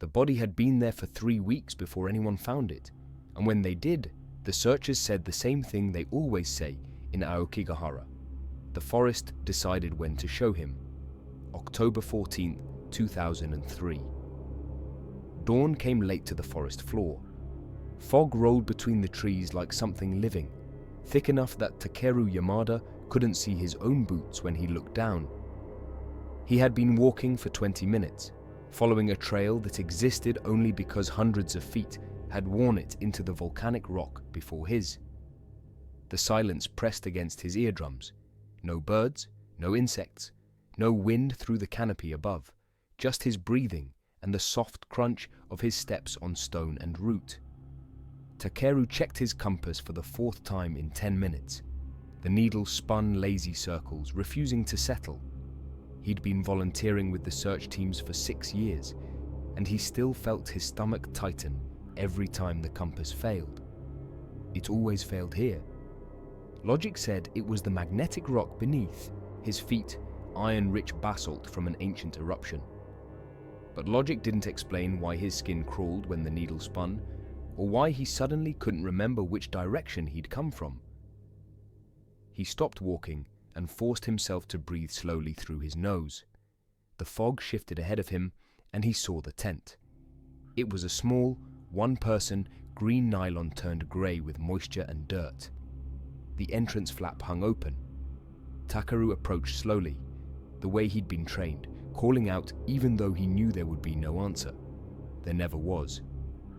The body had been there for 3 weeks before anyone found it, and when they did, the searchers said the same thing they always say in Aokigahara. The forest decided when to show him. October 14, 2003. Dawn came late to the forest floor. Fog rolled between the trees like something living, thick enough that Takeru Yamada couldn't see his own boots when he looked down. He had been walking for 20 minutes, following a trail that existed only because hundreds of feet had worn it into the volcanic rock before his. The silence pressed against his eardrums. No birds, no insects, no wind through the canopy above, just his breathing and the soft crunch of his steps on stone and root. Takeru checked his compass for the 4th time in 10 minutes. The needle spun lazy circles, refusing to settle. He'd been volunteering with the search teams for 6 years, and he still felt his stomach tighten every time the compass failed. It always failed here. Logic said it was the magnetic rock beneath, his feet iron-rich basalt from an ancient eruption. But logic didn't explain why his skin crawled when the needle spun, or why he suddenly couldn't remember which direction he'd come from. He stopped walking and forced himself to breathe slowly through his nose. The fog shifted ahead of him, and he saw the tent. It was a small, one-person, green nylon turned grey with moisture and dirt. The entrance flap hung open. Takeru approached slowly, the way he'd been trained, calling out even though he knew there would be no answer. There never was.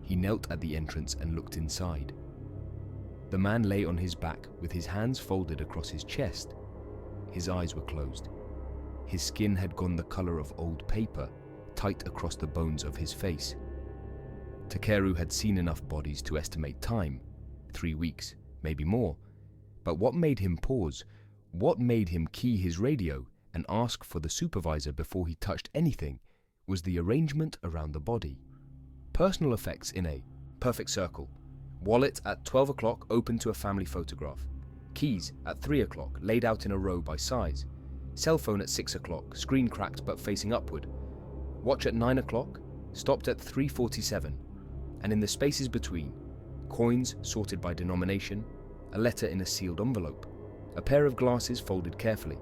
He knelt at the entrance and looked inside. The man lay on his back with his hands folded across his chest. His eyes were closed. His skin had gone the color of old paper, tight across the bones of his face. Takeru had seen enough bodies to estimate time, 3 weeks, maybe more. But what made him pause? What made him key his radio and ask for the supervisor before he touched anything was the arrangement around the body. Personal effects in a perfect circle. Wallet at 12 o'clock open to a family photograph. Keys at 3 o'clock laid out in a row by size. Cell phone at 6 o'clock, screen cracked but facing upward. Watch at 9 o'clock, stopped at 3:47. And in the spaces between, coins sorted by denomination, a letter in a sealed envelope, a pair of glasses folded carefully,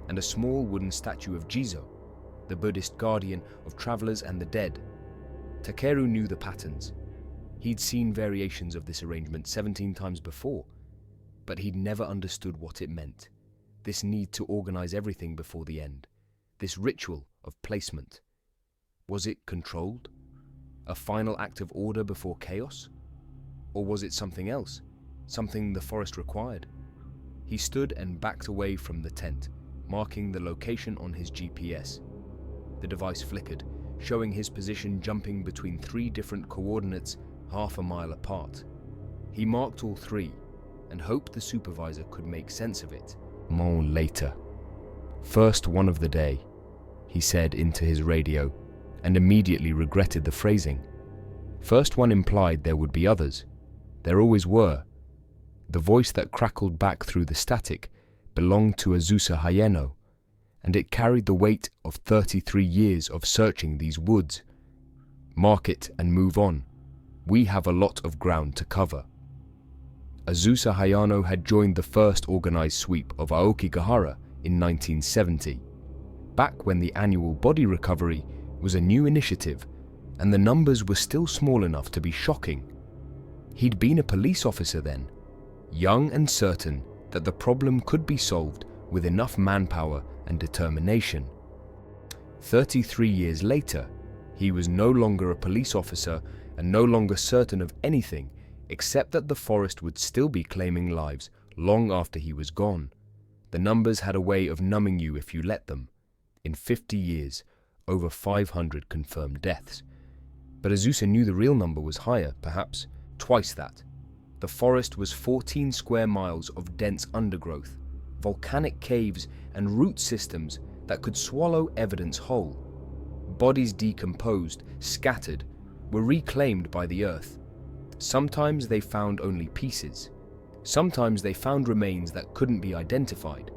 and a small wooden statue of Jizo, the Buddhist guardian of travelers and the dead. Takeru knew the patterns. He'd seen variations of this arrangement 17 times before, but he'd never understood what it meant. This need to organize everything before the end. This ritual of placement. Was it controlled? A final act of order before chaos? Or was it something else? Something the forest required? He stood and backed away from the tent, marking the location on his GPS. The device flickered, showing his position jumping between 3 different coordinates half a mile apart. He marked all 3 and hoped the supervisor could make sense of it. More later. First one of the day, he said into his radio, and immediately regretted the phrasing. First one implied there would be others. There always were. The voice that crackled back through the static belonged to Azusa Hayano, and it carried the weight of 33 years of searching these woods. Mark it and move on. We have a lot of ground to cover. Azusa Hayano had joined the first organized sweep of Aokigahara in 1970, back when the annual body recovery was a new initiative, and the numbers were still small enough to be shocking. He'd been a police officer then, young and certain that the problem could be solved with enough manpower and determination. 33 years later, he was no longer a police officer and no longer certain of anything except that the forest would still be claiming lives long after he was gone. The numbers had a way of numbing you if you let them. In 50 years, over 500 confirmed deaths. But Azusa knew the real number was higher, perhaps twice that. The forest was 14 square miles of dense undergrowth, volcanic caves and root systems that could swallow evidence whole. Bodies decomposed, scattered, were reclaimed by the earth. Sometimes they found only pieces. Sometimes they found remains that couldn't be identified,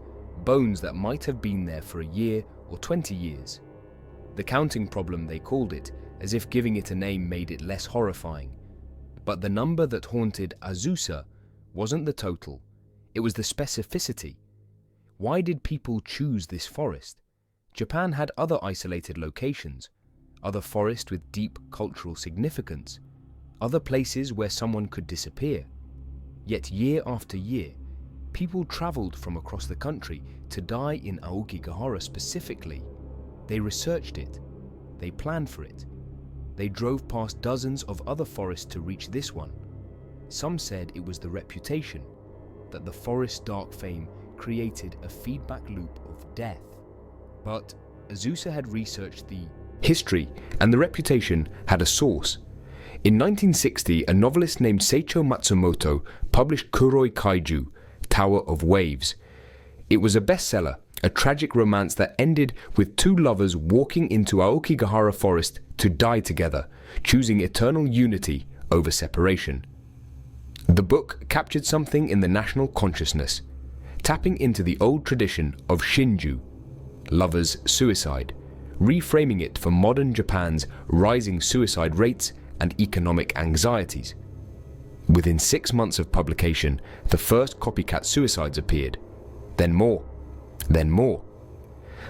bones that might have been there for a year or 20 years. The counting problem, they called it, as if giving it a name made it less horrifying. But the number that haunted Azusa wasn't the total, it was the specificity. Why did people choose this forest? Japan had other isolated locations, other forests with deep cultural significance, other places where someone could disappear. Yet year after year, people traveled from across the country to die in Aokigahara specifically. They researched it, they planned for it. They drove past dozens of other forests to reach this one. Some said it was the reputation, that the forest's dark fame created a feedback loop of death. But Azusa had researched the history, and the reputation had a source. In 1960, a novelist named Seicho Matsumoto published Kuroi Kaiju, Tower of Waves. It was a bestseller, a tragic romance that ended with two lovers walking into Aokigahara Forest to die together, choosing eternal unity over separation. The book captured something in the national consciousness, tapping into the old tradition of shinju, lovers' suicide, reframing it for modern Japan's rising suicide rates and economic anxieties. Within 6 months of publication, the first copycat suicides appeared, then more, then more.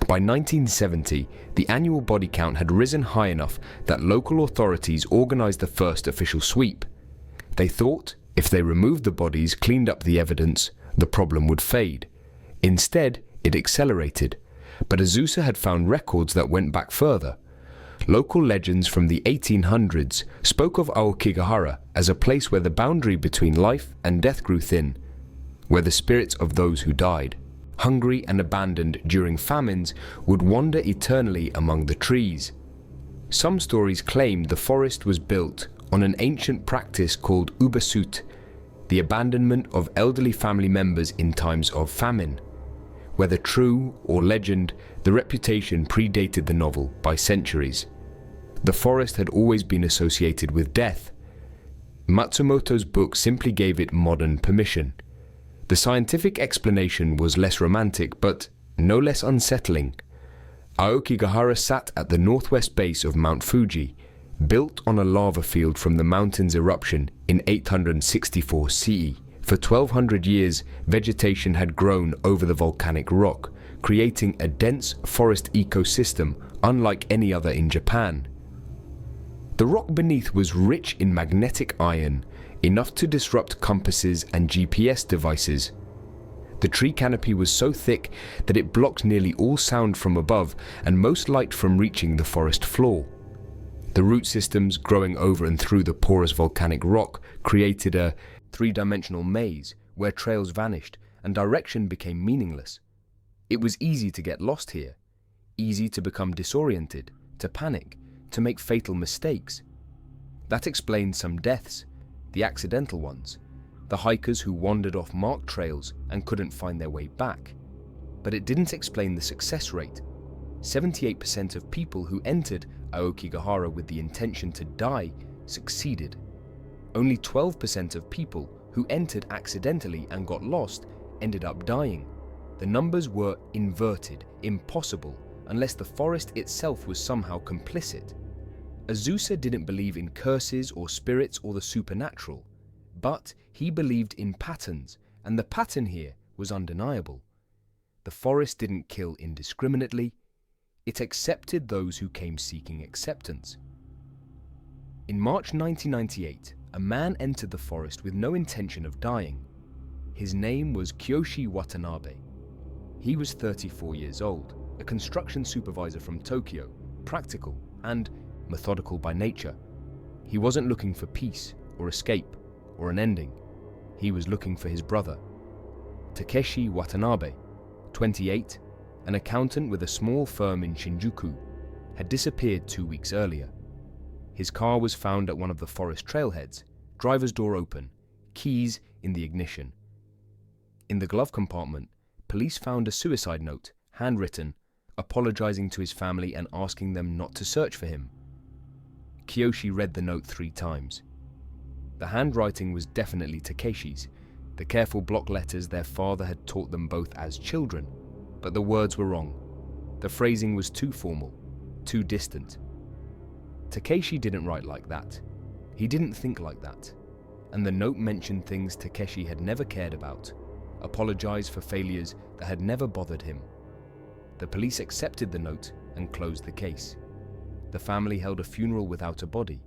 By 1970, the annual body count had risen high enough that local authorities organized the first official sweep. They thought if they removed the bodies, cleaned up the evidence, the problem would fade. Instead, it accelerated. But Azusa had found records that went back further. Local legends from the 1800s spoke of Aokigahara as a place where the boundary between life and death grew thin, where the spirits of those who died, hungry and abandoned during famines, would wander eternally among the trees. Some stories claimed the forest was built on an ancient practice called ubasut, the abandonment of elderly family members in times of famine. Whether true or legend, the reputation predated the novel by centuries. The forest had always been associated with death. Matsumoto's book simply gave it modern permission. The scientific explanation was less romantic, but no less unsettling. Aokigahara sat at the northwest base of Mount Fuji, built on a lava field from the mountain's eruption in 864 CE. For 1200 years, vegetation had grown over the volcanic rock, creating a dense forest ecosystem unlike any other in Japan. The rock beneath was rich in magnetic iron, enough to disrupt compasses and GPS devices. The tree canopy was so thick that it blocked nearly all sound from above and most light from reaching the forest floor. The root systems growing over and through the porous volcanic rock created a three-dimensional maze where trails vanished and direction became meaningless. It was easy to get lost here, easy to become disoriented, to panic, to make fatal mistakes. That explained some deaths, the accidental ones, the hikers who wandered off marked trails and couldn't find their way back. But it didn't explain the success rate. 78% of people who entered Aokigahara with the intention to die succeeded. Only 12% of people who entered accidentally and got lost ended up dying. The numbers were inverted, impossible, unless the forest itself was somehow complicit. Azusa didn't believe in curses or spirits or the supernatural, but he believed in patterns, and the pattern here was undeniable. The forest didn't kill indiscriminately, it accepted those who came seeking acceptance. In March 1998, a man entered the forest with no intention of dying. His name was Kiyoshi Watanabe. He was 34 years old, a construction supervisor from Tokyo, practical and methodical by nature. He wasn't looking for peace or escape or an ending. He was looking for his brother. Takeshi Watanabe, 28, an accountant with a small firm in Shinjuku, had disappeared 2 weeks earlier. His car was found at one of the forest trailheads, driver's door open, keys in the ignition. In the glove compartment, police found a suicide note, handwritten, apologizing to his family and asking them not to search for him. Kiyoshi read the note 3 times. The handwriting was definitely Takeshi's, the careful block letters their father had taught them both as children, but the words were wrong. The phrasing was too formal, too distant. Takeshi didn't write like that. He didn't think like that. And the note mentioned things Takeshi had never cared about, apologized for failures that had never bothered him. The police accepted the note and closed the case. The family held a funeral without a body,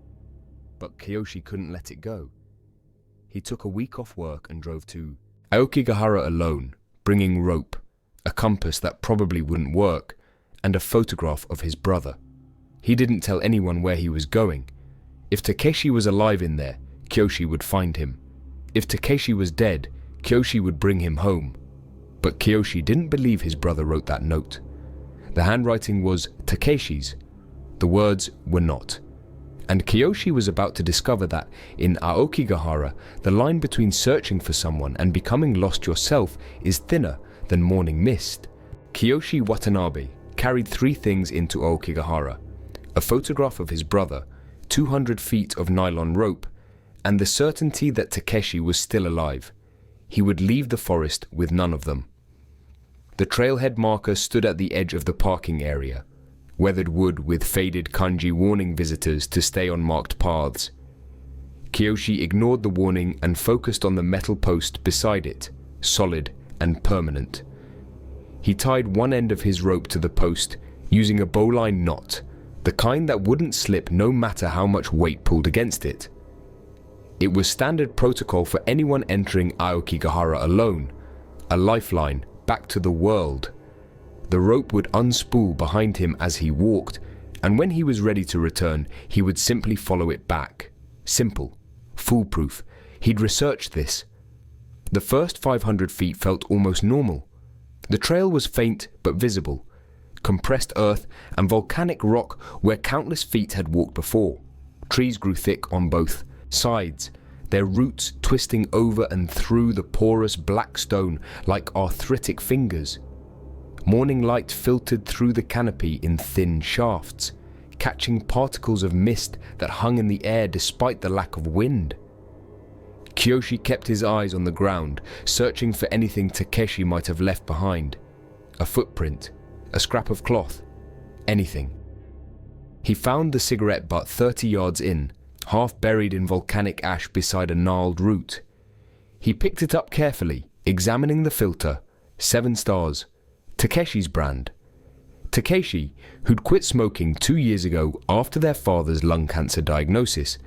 but Kiyoshi couldn't let it go. He took a week off work and drove to Aokigahara alone, bringing rope, a compass that probably wouldn't work, and a photograph of his brother. He didn't tell anyone where he was going. If Takeshi was alive in there, Kiyoshi would find him. If Takeshi was dead, Kiyoshi would bring him home. But Kiyoshi didn't believe his brother wrote that note. The handwriting was Takeshi's. The words were not. And Kiyoshi was about to discover that in Aokigahara, the line between searching for someone and becoming lost yourself is thinner than morning mist. Kiyoshi Watanabe carried 3 things into Aokigahara: a photograph of his brother, 200 feet of nylon rope, and the certainty that Takeshi was still alive. He would leave the forest with none of them. The trailhead marker stood at the edge of the parking area, weathered wood with faded kanji warning visitors to stay on marked paths. Kiyoshi ignored the warning and focused on the metal post beside it, solid and permanent. He tied one end of his rope to the post using a bowline knot, the kind that wouldn't slip no matter how much weight pulled against it. It was standard protocol for anyone entering Aokigahara alone, a lifeline back to the world. The rope would unspool behind him as he walked, and when he was ready to return, he would simply follow it back. Simple, foolproof. He'd researched this. The first 500 feet felt almost normal. The trail was faint but visible, compressed earth and volcanic rock where countless feet had walked before. Trees grew thick on both sides, their roots twisting over and through the porous black stone like arthritic fingers. Morning light filtered through the canopy in thin shafts, catching particles of mist that hung in the air despite the lack of wind. Kiyoshi kept his eyes on the ground, searching for anything Takeshi might have left behind. A footprint, a scrap of cloth, anything. He found the cigarette butt 30 yards in, half buried in volcanic ash beside a gnarled root. He picked it up carefully, examining the filter. 7 stars. Takeshi's brand. Takeshi, who'd quit smoking 2 years ago after their father's lung cancer diagnosis,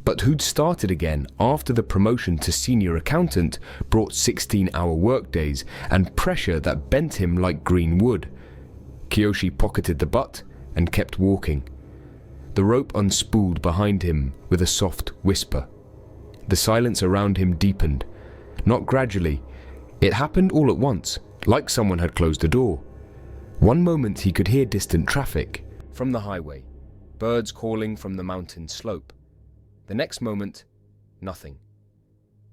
but who'd started again after the promotion to senior accountant brought 16-hour workdays and pressure that bent him like green wood. Kiyoshi pocketed the butt and kept walking. The rope unspooled behind him with a soft whisper. The silence around him deepened, not gradually. It happened all at once, like someone had closed a door. One moment he could hear distant traffic from the highway, birds calling from the mountain slope. The next moment, nothing.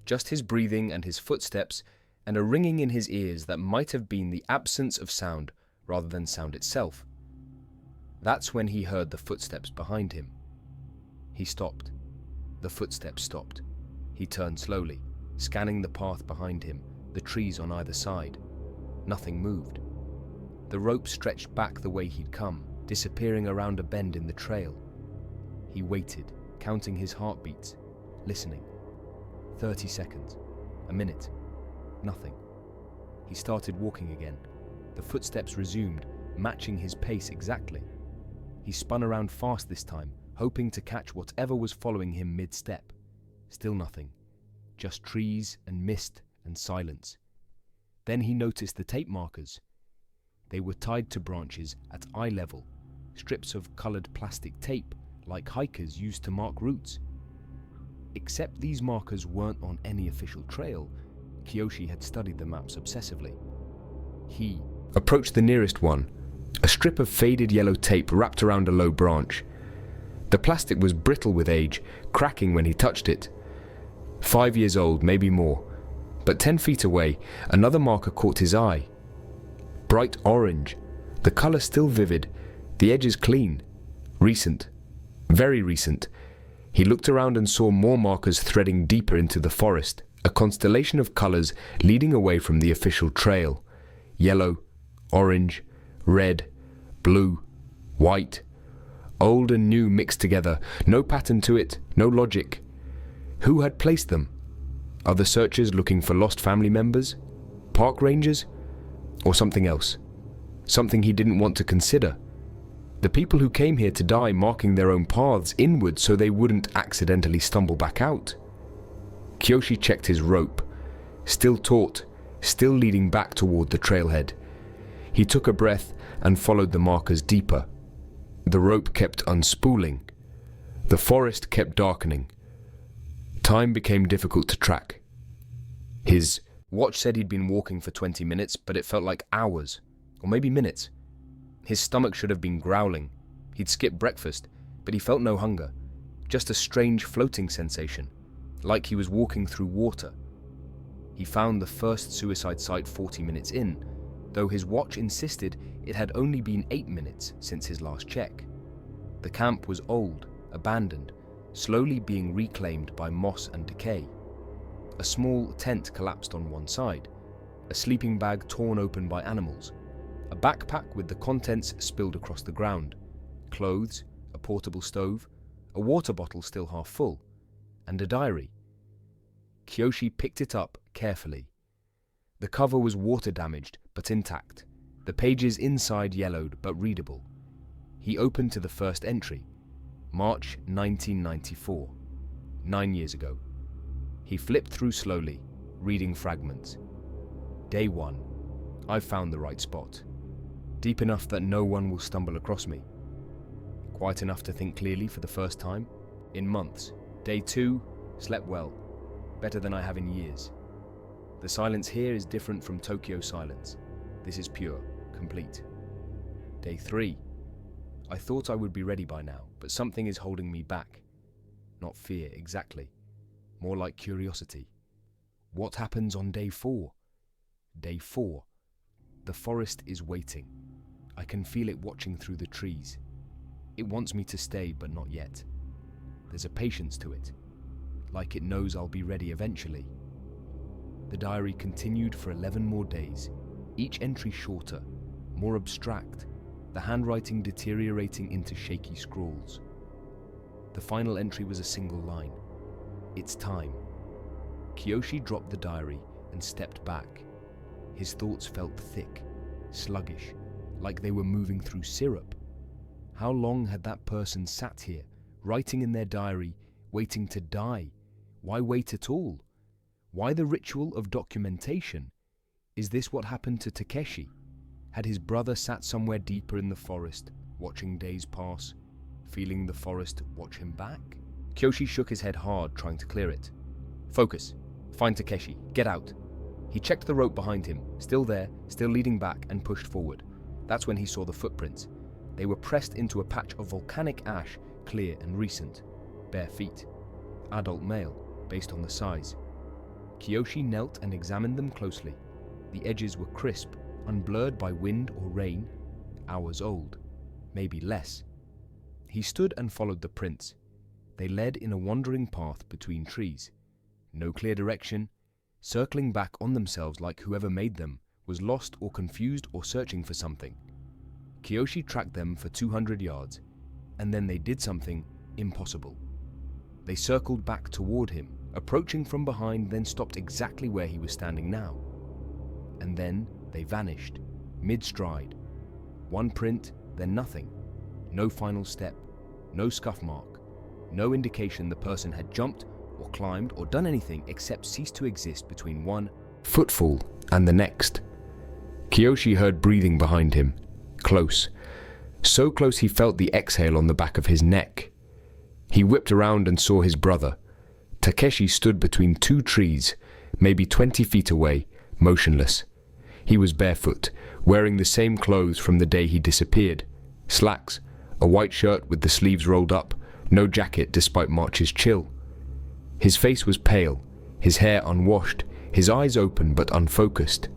Just his breathing and his footsteps and a ringing in his ears that might have been the absence of sound rather than sound itself. That's when he heard the footsteps behind him. He stopped. The footsteps stopped. He turned slowly, scanning the path behind him, the trees on either side. Nothing moved. The rope stretched back the way he'd come, disappearing around a bend in the trail. He waited, counting his heartbeats, listening. 30 seconds, a minute, nothing. He started walking again. The footsteps resumed, matching his pace exactly. He spun around fast this time, hoping to catch whatever was following him mid-step. Still nothing, just trees and mist and silence. Then he noticed the tape markers. They were tied to branches at eye level, strips of colored plastic tape like hikers used to mark routes. Except these markers weren't on any official trail. Kiyoshi had studied the maps obsessively. He approached the nearest one, a strip of faded yellow tape wrapped around a low branch. The plastic was brittle with age, cracking when he touched it. 5 years old, maybe more. But 10 feet away, another marker caught his eye. Bright orange, the color still vivid, the edges clean. Recent, very recent. He looked around and saw more markers threading deeper into the forest, a constellation of colors leading away from the official trail. Yellow, orange, red, blue, white. Old and new mixed together, no pattern to it, no logic. Who had placed them? Are the searchers looking for lost family members? Park rangers? Or something else? Something he didn't want to consider? The people who came here to die marking their own paths inward so they wouldn't accidentally stumble back out? Kiyoshi checked his rope, still taut, still leading back toward the trailhead. He took a breath and followed the markers deeper. The rope kept unspooling. The forest kept darkening. Time became difficult to track. His watch said he'd been walking for 20 minutes, but it felt like hours, or maybe minutes. His stomach should have been growling. He'd skipped breakfast, but he felt no hunger, just a strange floating sensation, like he was walking through water. He found the first suicide site 40 minutes in, though his watch insisted it had only been 8 minutes since his last check. The camp was old, abandoned, slowly being reclaimed by moss and decay. A small tent collapsed on one side, a sleeping bag torn open by animals, a backpack with the contents spilled across the ground, clothes, a portable stove, a water bottle still half full, and a diary. Kiyoshi picked it up carefully. The cover was water damaged but intact, the pages inside yellowed but readable. He opened to the first entry, March 1994, 9 years ago. He flipped through slowly, reading fragments. Day 1. I've found the right spot. Deep enough that no one will stumble across me. Quiet enough to think clearly for the first time in months. Day 2. Slept well. Better than I have in years. The silence here is different from Tokyo silence. This is pure, complete. Day 3. I thought I would be ready by now, but something is holding me back. Not fear, exactly. More like curiosity. What happens on day 4? Day 4. The forest is waiting. I can feel it watching through the trees. It wants me to stay, but not yet. There's a patience to it, like it knows I'll be ready eventually. The diary continued for 11 more days, each entry shorter, more abstract, the handwriting deteriorating into shaky scrawls. The final entry was a single line. It's time. Kiyoshi dropped the diary and stepped back. His thoughts felt thick, sluggish, like they were moving through syrup. How long had that person sat here, writing in their diary, waiting to die? Why wait at all? Why the ritual of documentation? Is this what happened to Takeshi? Had his brother sat somewhere deeper in the forest, watching days pass, feeling the forest watch him back? Kiyoshi shook his head hard, trying to clear it. Focus. Find Takeshi. Get out. He checked the rope behind him, still there, still leading back, and pushed forward. That's when he saw the footprints. They were pressed into a patch of volcanic ash, clear and recent. Bare feet. Adult male, based on the size. Kiyoshi knelt and examined them closely. The edges were crisp, unblurred by wind or rain, hours old, maybe less. He stood and followed the prints. They led in a wandering path between trees. No clear direction, circling back on themselves like whoever made them was lost or confused or searching for something. Kiyoshi tracked them for 200 yards, and then they did something impossible. They circled back toward him, approaching from behind, then stopped exactly where he was standing now. And then they vanished, mid-stride. One print, then nothing. No final step, no scuff mark, no indication the person had jumped or climbed or done anything except cease to exist between one footfall and the next. Kiyoshi heard breathing behind him, close. So close he felt the exhale on the back of his neck. He whipped around and saw his brother. Takeshi stood between two trees, maybe 20 feet away, motionless. He was barefoot, wearing the same clothes from the day he disappeared. Slacks, a white shirt with the sleeves rolled up, no jacket despite March's chill. His face was pale, his hair unwashed, his eyes open but unfocused.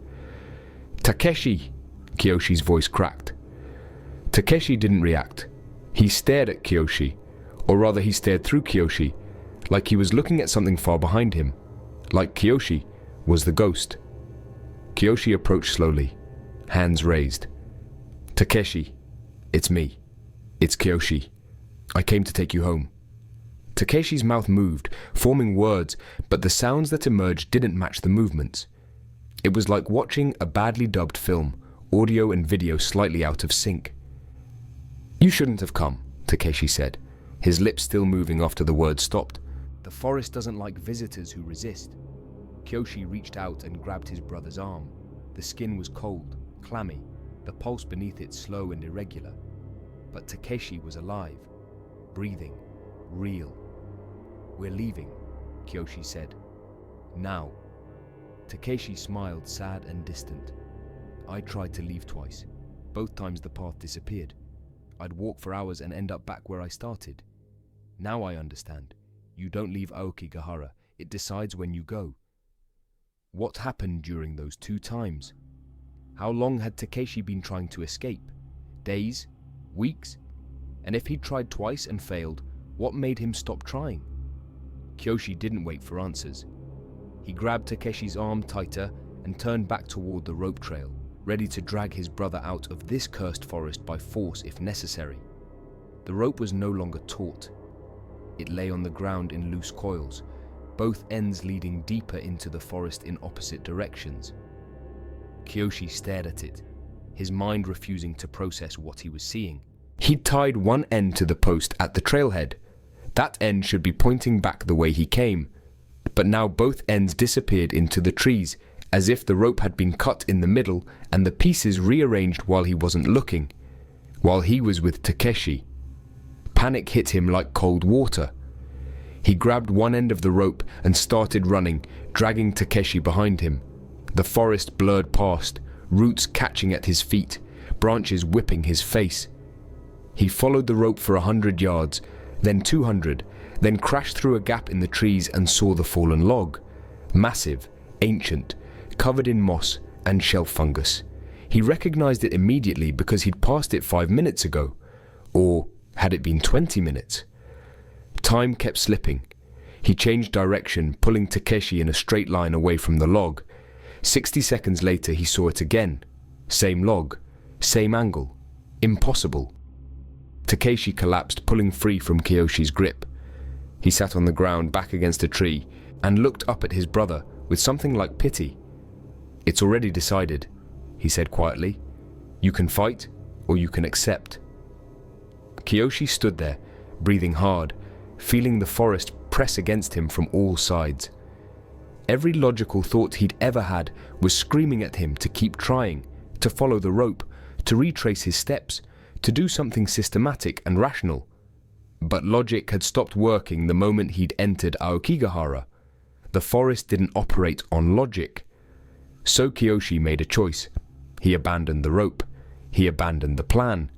"Takeshi!" Kiyoshi's voice cracked. Takeshi didn't react. He stared at Kiyoshi, or rather he stared through Kiyoshi, like he was looking at something far behind him, like Kiyoshi was the ghost. Kiyoshi approached slowly, hands raised. "Takeshi, it's me. It's Kiyoshi. "I came to take you home." Takeshi's mouth moved, forming words, but the sounds that emerged didn't match the movements. It was like watching a badly dubbed film, audio and video slightly out of sync. "You shouldn't have come," Takeshi said, his lips still moving after the words stopped. "The forest doesn't like visitors who resist." Kyoshi reached out and grabbed his brother's arm. The skin was cold, clammy, the pulse beneath it slow and irregular. But Takeshi was alive, breathing, real. "We're leaving," Kyoshi said. "Now." Takeshi smiled, sad and distant. "I tried to leave twice. Both times the path disappeared. I'd walk for hours and end up back where I started. Now I understand. You don't leave Aokigahara. It decides when you go." What happened during those 2 times? How long had Takeshi been trying to escape? Days? Weeks? And if he'd tried twice and failed, what made him stop trying? Kyoshi didn't wait for answers. He grabbed Takeshi's arm tighter and turned back toward the rope trail, ready to drag his brother out of this cursed forest by force if necessary. The rope was no longer taut. It lay on the ground in loose coils, both ends leading deeper into the forest in opposite directions. Kyoshi stared at it, his mind refusing to process what he was seeing. He'd tied one end to the post at the trailhead. That end should be pointing back the way he came, but now both ends disappeared into the trees, as if the rope had been cut in the middle and the pieces rearranged while he wasn't looking, while he was with Takeshi. Panic hit him like cold water. He grabbed one end of the rope and started running, dragging Takeshi behind him. The forest blurred past, roots catching at his feet, branches whipping his face. He followed the rope for 100 yards, then 200, then crashed through a gap in the trees and saw the fallen log. Massive, ancient, covered in moss and shelf fungus. He recognized it immediately because he'd passed it 5 minutes ago. Or had it been 20 minutes? Time kept slipping. He changed direction, pulling Takeshi in a straight line away from the log. 60 seconds later, he saw it again. Same log, same angle. Impossible. Takeshi collapsed, pulling free from Kyoshi's grip. He sat on the ground, back against a tree, and looked up at his brother with something like pity. "It's already decided," he said quietly. "You can fight, or you can accept." Kyoshi stood there, breathing hard, feeling the forest press against him from all sides. Every logical thought he'd ever had was screaming at him to keep trying, to follow the rope, to retrace his steps, to do something systematic and rational. But logic had stopped working the moment he'd entered Aokigahara. The forest didn't operate on logic. So Kyoshi made a choice. He abandoned the rope. He abandoned the plan.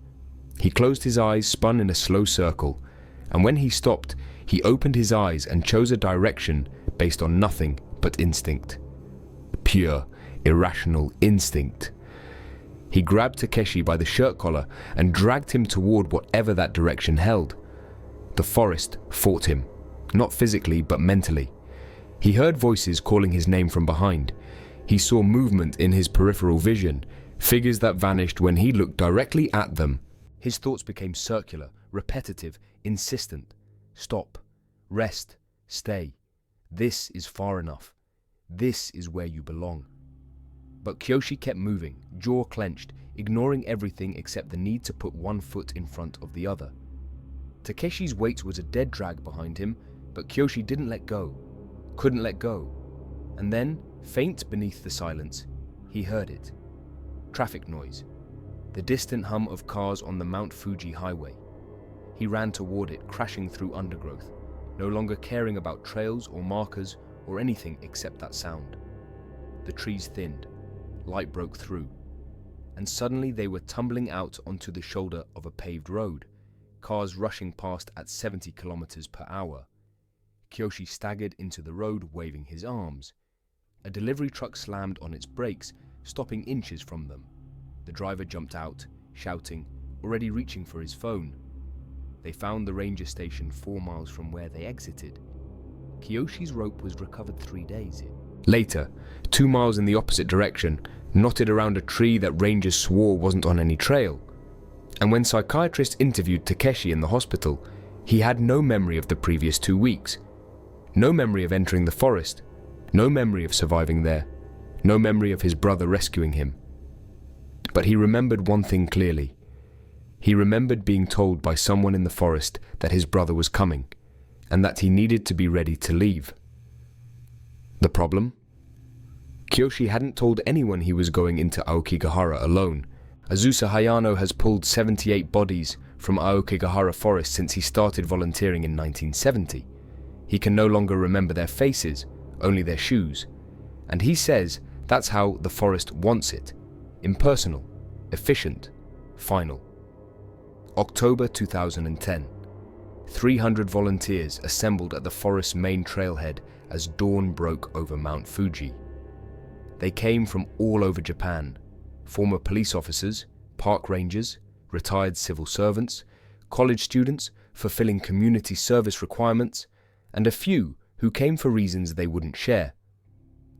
He closed his eyes, spun in a slow circle, and when he stopped, he opened his eyes and chose a direction based on nothing but instinct. Pure, irrational instinct. He grabbed Takeshi by the shirt collar and dragged him toward whatever that direction held. The forest fought him, not physically but mentally. He heard voices calling his name from behind. He saw movement in his peripheral vision, figures that vanished when he looked directly at them. His thoughts became circular, repetitive, insistent. Stop. Rest. Stay. This is far enough. This is where you belong. But Kyoshi kept moving, jaw clenched, ignoring everything except the need to put one foot in front of the other. Takeshi's weight was a dead drag behind him, but Kyoshi didn't let go. Couldn't let go. And then, faint beneath the silence, he heard it. Traffic noise. The distant hum of cars on the Mount Fuji highway. He ran toward it, crashing through undergrowth, no longer caring about trails or markers or anything except that sound. The trees thinned. Light broke through. And suddenly they were tumbling out onto the shoulder of a paved road, cars rushing past at 70 kilometers per hour. Kyoshi staggered into the road, waving his arms. A delivery truck slammed on its brakes, stopping inches from them. The driver jumped out, shouting, already reaching for his phone. They found the ranger station 4 miles from where they exited. Kyoshi's rope was recovered 3 days. Later, 2 miles in the opposite direction, knotted around a tree that rangers swore wasn't on any trail. And when psychiatrists interviewed Takeshi in the hospital, He had no memory of the previous 2 weeks, no memory of entering the forest, no memory of surviving there, no memory of his brother rescuing him. But he remembered one thing clearly. He remembered being told by someone in the forest that his brother was coming, and that he needed to be ready to leave. The problem? Kiyoshi hadn't told anyone he was going into Aokigahara alone. Azusa Hayano has pulled 78 bodies from Aokigahara Forest since he started volunteering in 1970. He can no longer remember their faces, only their shoes. And he says that's how the forest wants it. Impersonal, efficient, final. October 2010. 300 volunteers assembled at the forest's main trailhead as dawn broke over Mount Fuji. They came from all over Japan, former police officers, park rangers, retired civil servants, college students fulfilling community service requirements, and a few who came for reasons they wouldn't share.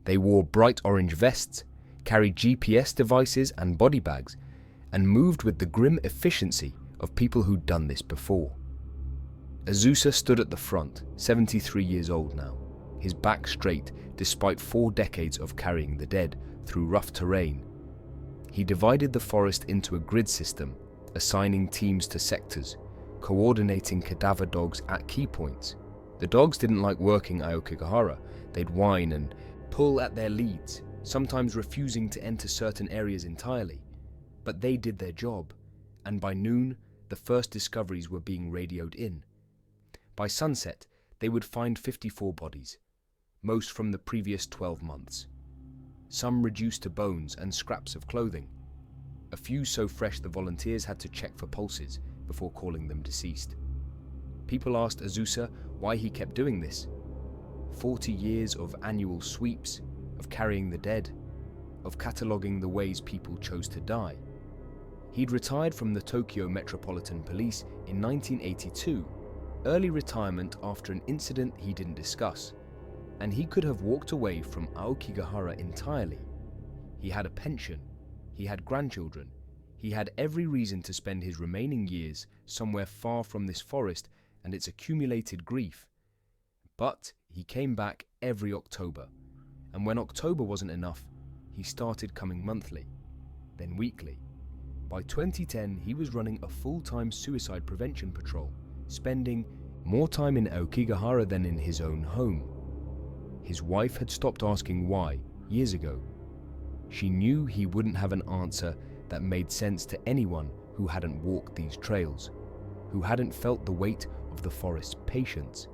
They wore bright orange vests, carried GPS devices and body bags, and moved with the grim efficiency of people who'd done this before. Azusa stood at the front, 73 years old now, his back straight despite 4 decades of carrying the dead through rough terrain. He divided the forest into a grid system, assigning teams to sectors, coordinating cadaver dogs at key points. The dogs didn't like working Aokigahara. They'd whine and pull at their leads, sometimes refusing to enter certain areas entirely. But they did their job, and by noon, the first discoveries were being radioed in. By sunset, they would find 54 bodies, most from the previous 12 months. Some reduced to bones and scraps of clothing. A few so fresh the volunteers had to check for pulses before calling them deceased. People asked Azusa why he kept doing this. 40 years of annual sweeps, of carrying the dead, of cataloguing the ways people chose to die. He'd retired from the Tokyo Metropolitan Police in 1982, early retirement after an incident he didn't discuss, and he could have walked away from Aokigahara entirely. He had a pension, he had grandchildren, he had every reason to spend his remaining years somewhere far from this forest and its accumulated grief. But he came back every October, and when October wasn't enough, he started coming monthly, then weekly. By 2010, he was running a full-time suicide prevention patrol, spending more time in Aokigahara than in his own home. His wife had stopped asking why years ago. She knew he wouldn't have an answer that made sense to anyone who hadn't walked these trails, who hadn't felt the weight of the forest's patience.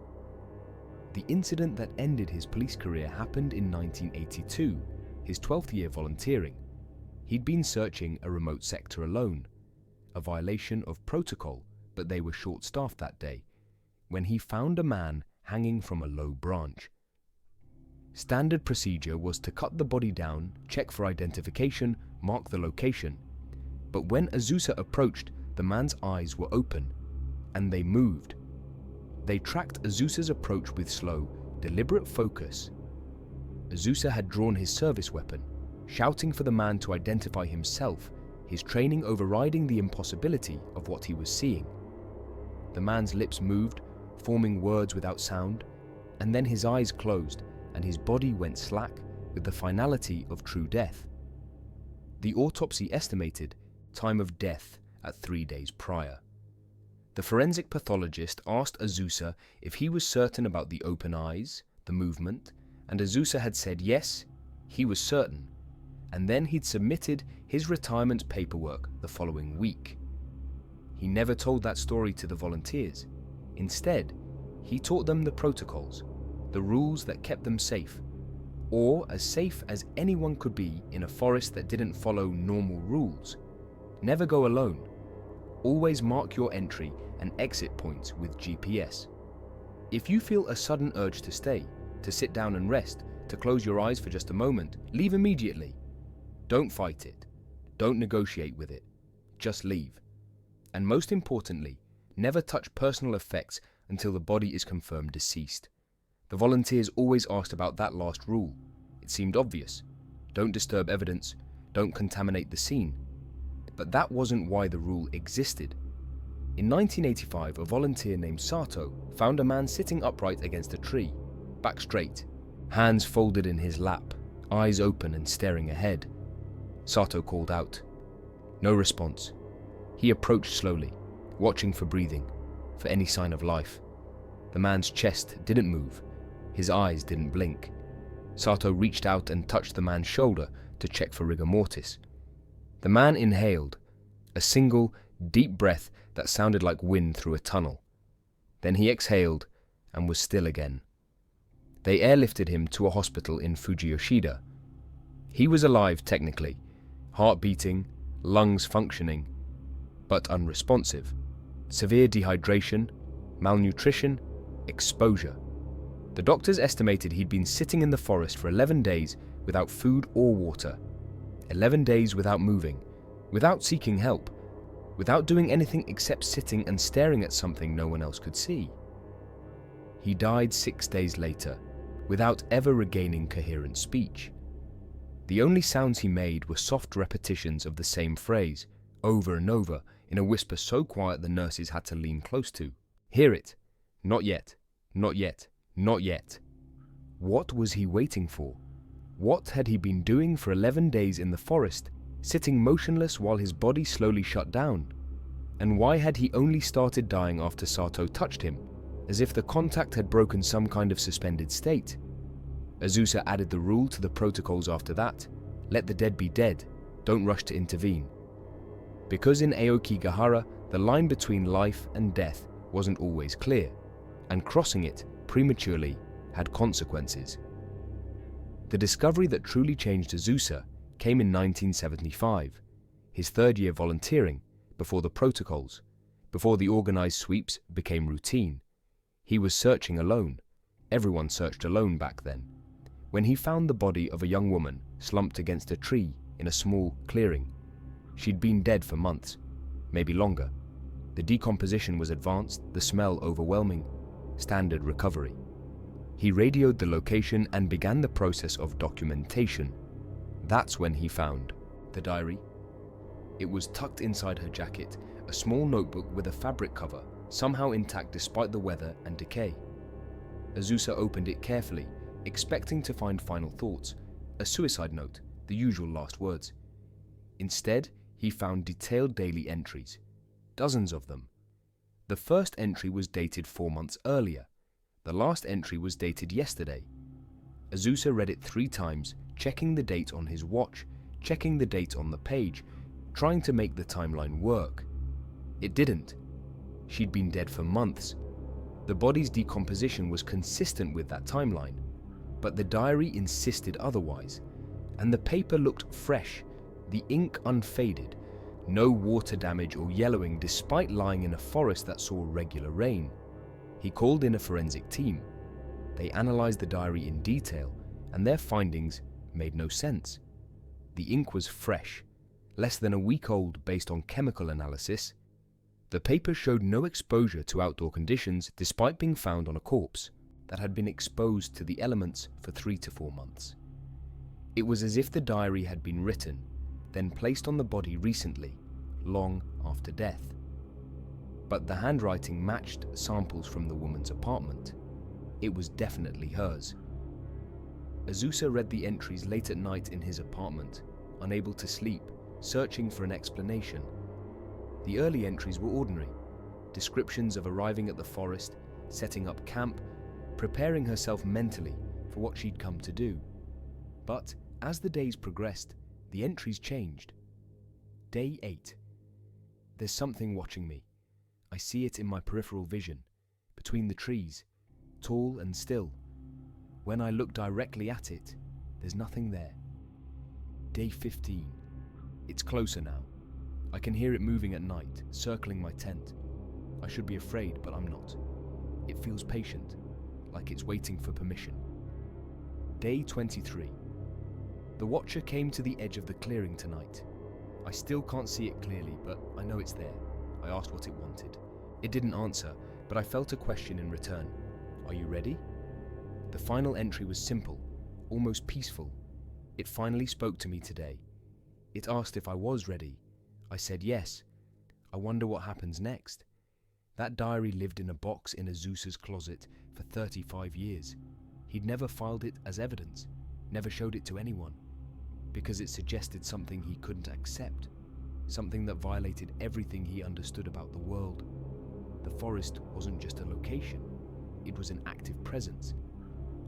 The incident that ended his police career happened in 1982, his 12th year volunteering. He'd been searching a remote sector alone, a violation of protocol, but they were short-staffed that day, when he found a man hanging from a low branch. Standard procedure was to cut the body down, check for identification, mark the location. But when Azusa approached, the man's eyes were open, and they moved. They tracked Azusa's approach with slow, deliberate focus. Azusa had drawn his service weapon, shouting for the man to identify himself, his training overriding the impossibility of what he was seeing. The man's lips moved, forming words without sound, and then his eyes closed, and his body went slack with the finality of true death. The autopsy estimated time of death at 3 days prior. The forensic pathologist asked Azusa if he was certain about the open eyes, the movement, and Azusa had said yes, he was certain, and then he'd submitted his retirement paperwork the following week. He never told that story to the volunteers. Instead, he taught them the protocols, the rules that kept them safe, or as safe as anyone could be in a forest that didn't follow normal rules. Never go alone. Always mark your entry and exit points with GPS. If you feel a sudden urge to stay, to sit down and rest, to close your eyes for just a moment, leave immediately. Don't fight it. Don't negotiate with it. Just leave. And most importantly, never touch personal effects until the body is confirmed deceased. The volunteers always asked about that last rule. It seemed obvious. Don't disturb evidence. Don't contaminate the scene. But that wasn't why the rule existed. In 1985, a volunteer named Sato found a man sitting upright against a tree, back straight, hands folded in his lap, eyes open and staring ahead. Sato called out. No response. He approached slowly, watching for breathing, for any sign of life. The man's chest didn't move. His eyes didn't blink. Sato reached out and touched the man's shoulder to check for rigor mortis. The man inhaled, a single, deep breath that sounded like wind through a tunnel. Then he exhaled and was still again. They airlifted him to a hospital in Fujiyoshida. He was alive technically, heart beating, lungs functioning, but unresponsive. Severe dehydration, malnutrition, exposure. The doctors estimated he'd been sitting in the forest for 11 days without food or water. 11 days without moving, without seeking help, without doing anything except sitting and staring at something no one else could see. He died 6 days later, without ever regaining coherent speech. The only sounds he made were soft repetitions of the same phrase, over and over, in a whisper so quiet the nurses had to lean close to. Hear it. Not yet. Not yet. Not yet. What was he waiting for? What had he been doing for 11 days in the forest, sitting motionless while his body slowly shut down? And why had he only started dying after Sato touched him, as if the contact had broken some kind of suspended state? Azusa added the rule to the protocols after that: let the dead be dead, don't rush to intervene. Because in Aokigahara, the line between life and death wasn't always clear, and crossing it prematurely had consequences. The discovery that truly changed Azusa came in 1975, his third year volunteering, before the protocols, before the organized sweeps became routine. He was searching alone. Everyone searched alone back then. When he found the body of a young woman slumped against a tree in a small clearing. She'd been dead for months, maybe longer. The decomposition was advanced, the smell overwhelming. Standard recovery. He radioed the location and began the process of documentation. That's when he found the diary. It was tucked inside her jacket, a small notebook with a fabric cover, somehow intact despite the weather and decay. Azusa opened it carefully, expecting to find final thoughts, a suicide note, the usual last words. Instead, he found detailed daily entries, dozens of them. The first entry was dated 4 months earlier. The last entry was dated yesterday. Azusa read it 3 times, checking the date on his watch, checking the date on the page, trying to make the timeline work. It didn't. She'd been dead for months. The body's decomposition was consistent with that timeline, but the diary insisted otherwise, and the paper looked fresh, the ink unfaded, no water damage or yellowing despite lying in a forest that saw regular rain. He called in a forensic team. They analyzed the diary in detail, and their findings made no sense. The ink was fresh, less than a week old based on chemical analysis. The paper showed no exposure to outdoor conditions despite being found on a corpse that had been exposed to the elements for 3 to 4 months. It was as if the diary had been written, then placed on the body recently, long after death. But the handwriting matched samples from the woman's apartment. It was definitely hers. Azusa read the entries late at night in his apartment, unable to sleep, searching for an explanation. The early entries were ordinary, descriptions of arriving at the forest, setting up camp, preparing herself mentally for what she'd come to do. But as the days progressed, the entries changed. Day 8. There's something watching me. I see it in my peripheral vision, between the trees, tall and still. When I look directly at it, there's nothing there. Day 15. It's closer now. I can hear it moving at night, circling my tent. I should be afraid, but I'm not. It feels patient, like it's waiting for permission. Day 23. The Watcher came to the edge of the clearing tonight. I still can't see it clearly, but I know it's there. I asked what it wanted. It didn't answer, but I felt a question in return. Are you ready? The final entry was simple, almost peaceful. It finally spoke to me today. It asked if I was ready. I said yes. I wonder what happens next. That diary lived in a box in Azusa's closet for 35 years. He'd never filed it as evidence, never showed it to anyone, because it suggested something he couldn't accept, something that violated everything he understood about the world. The forest wasn't just a location, it was an active presence,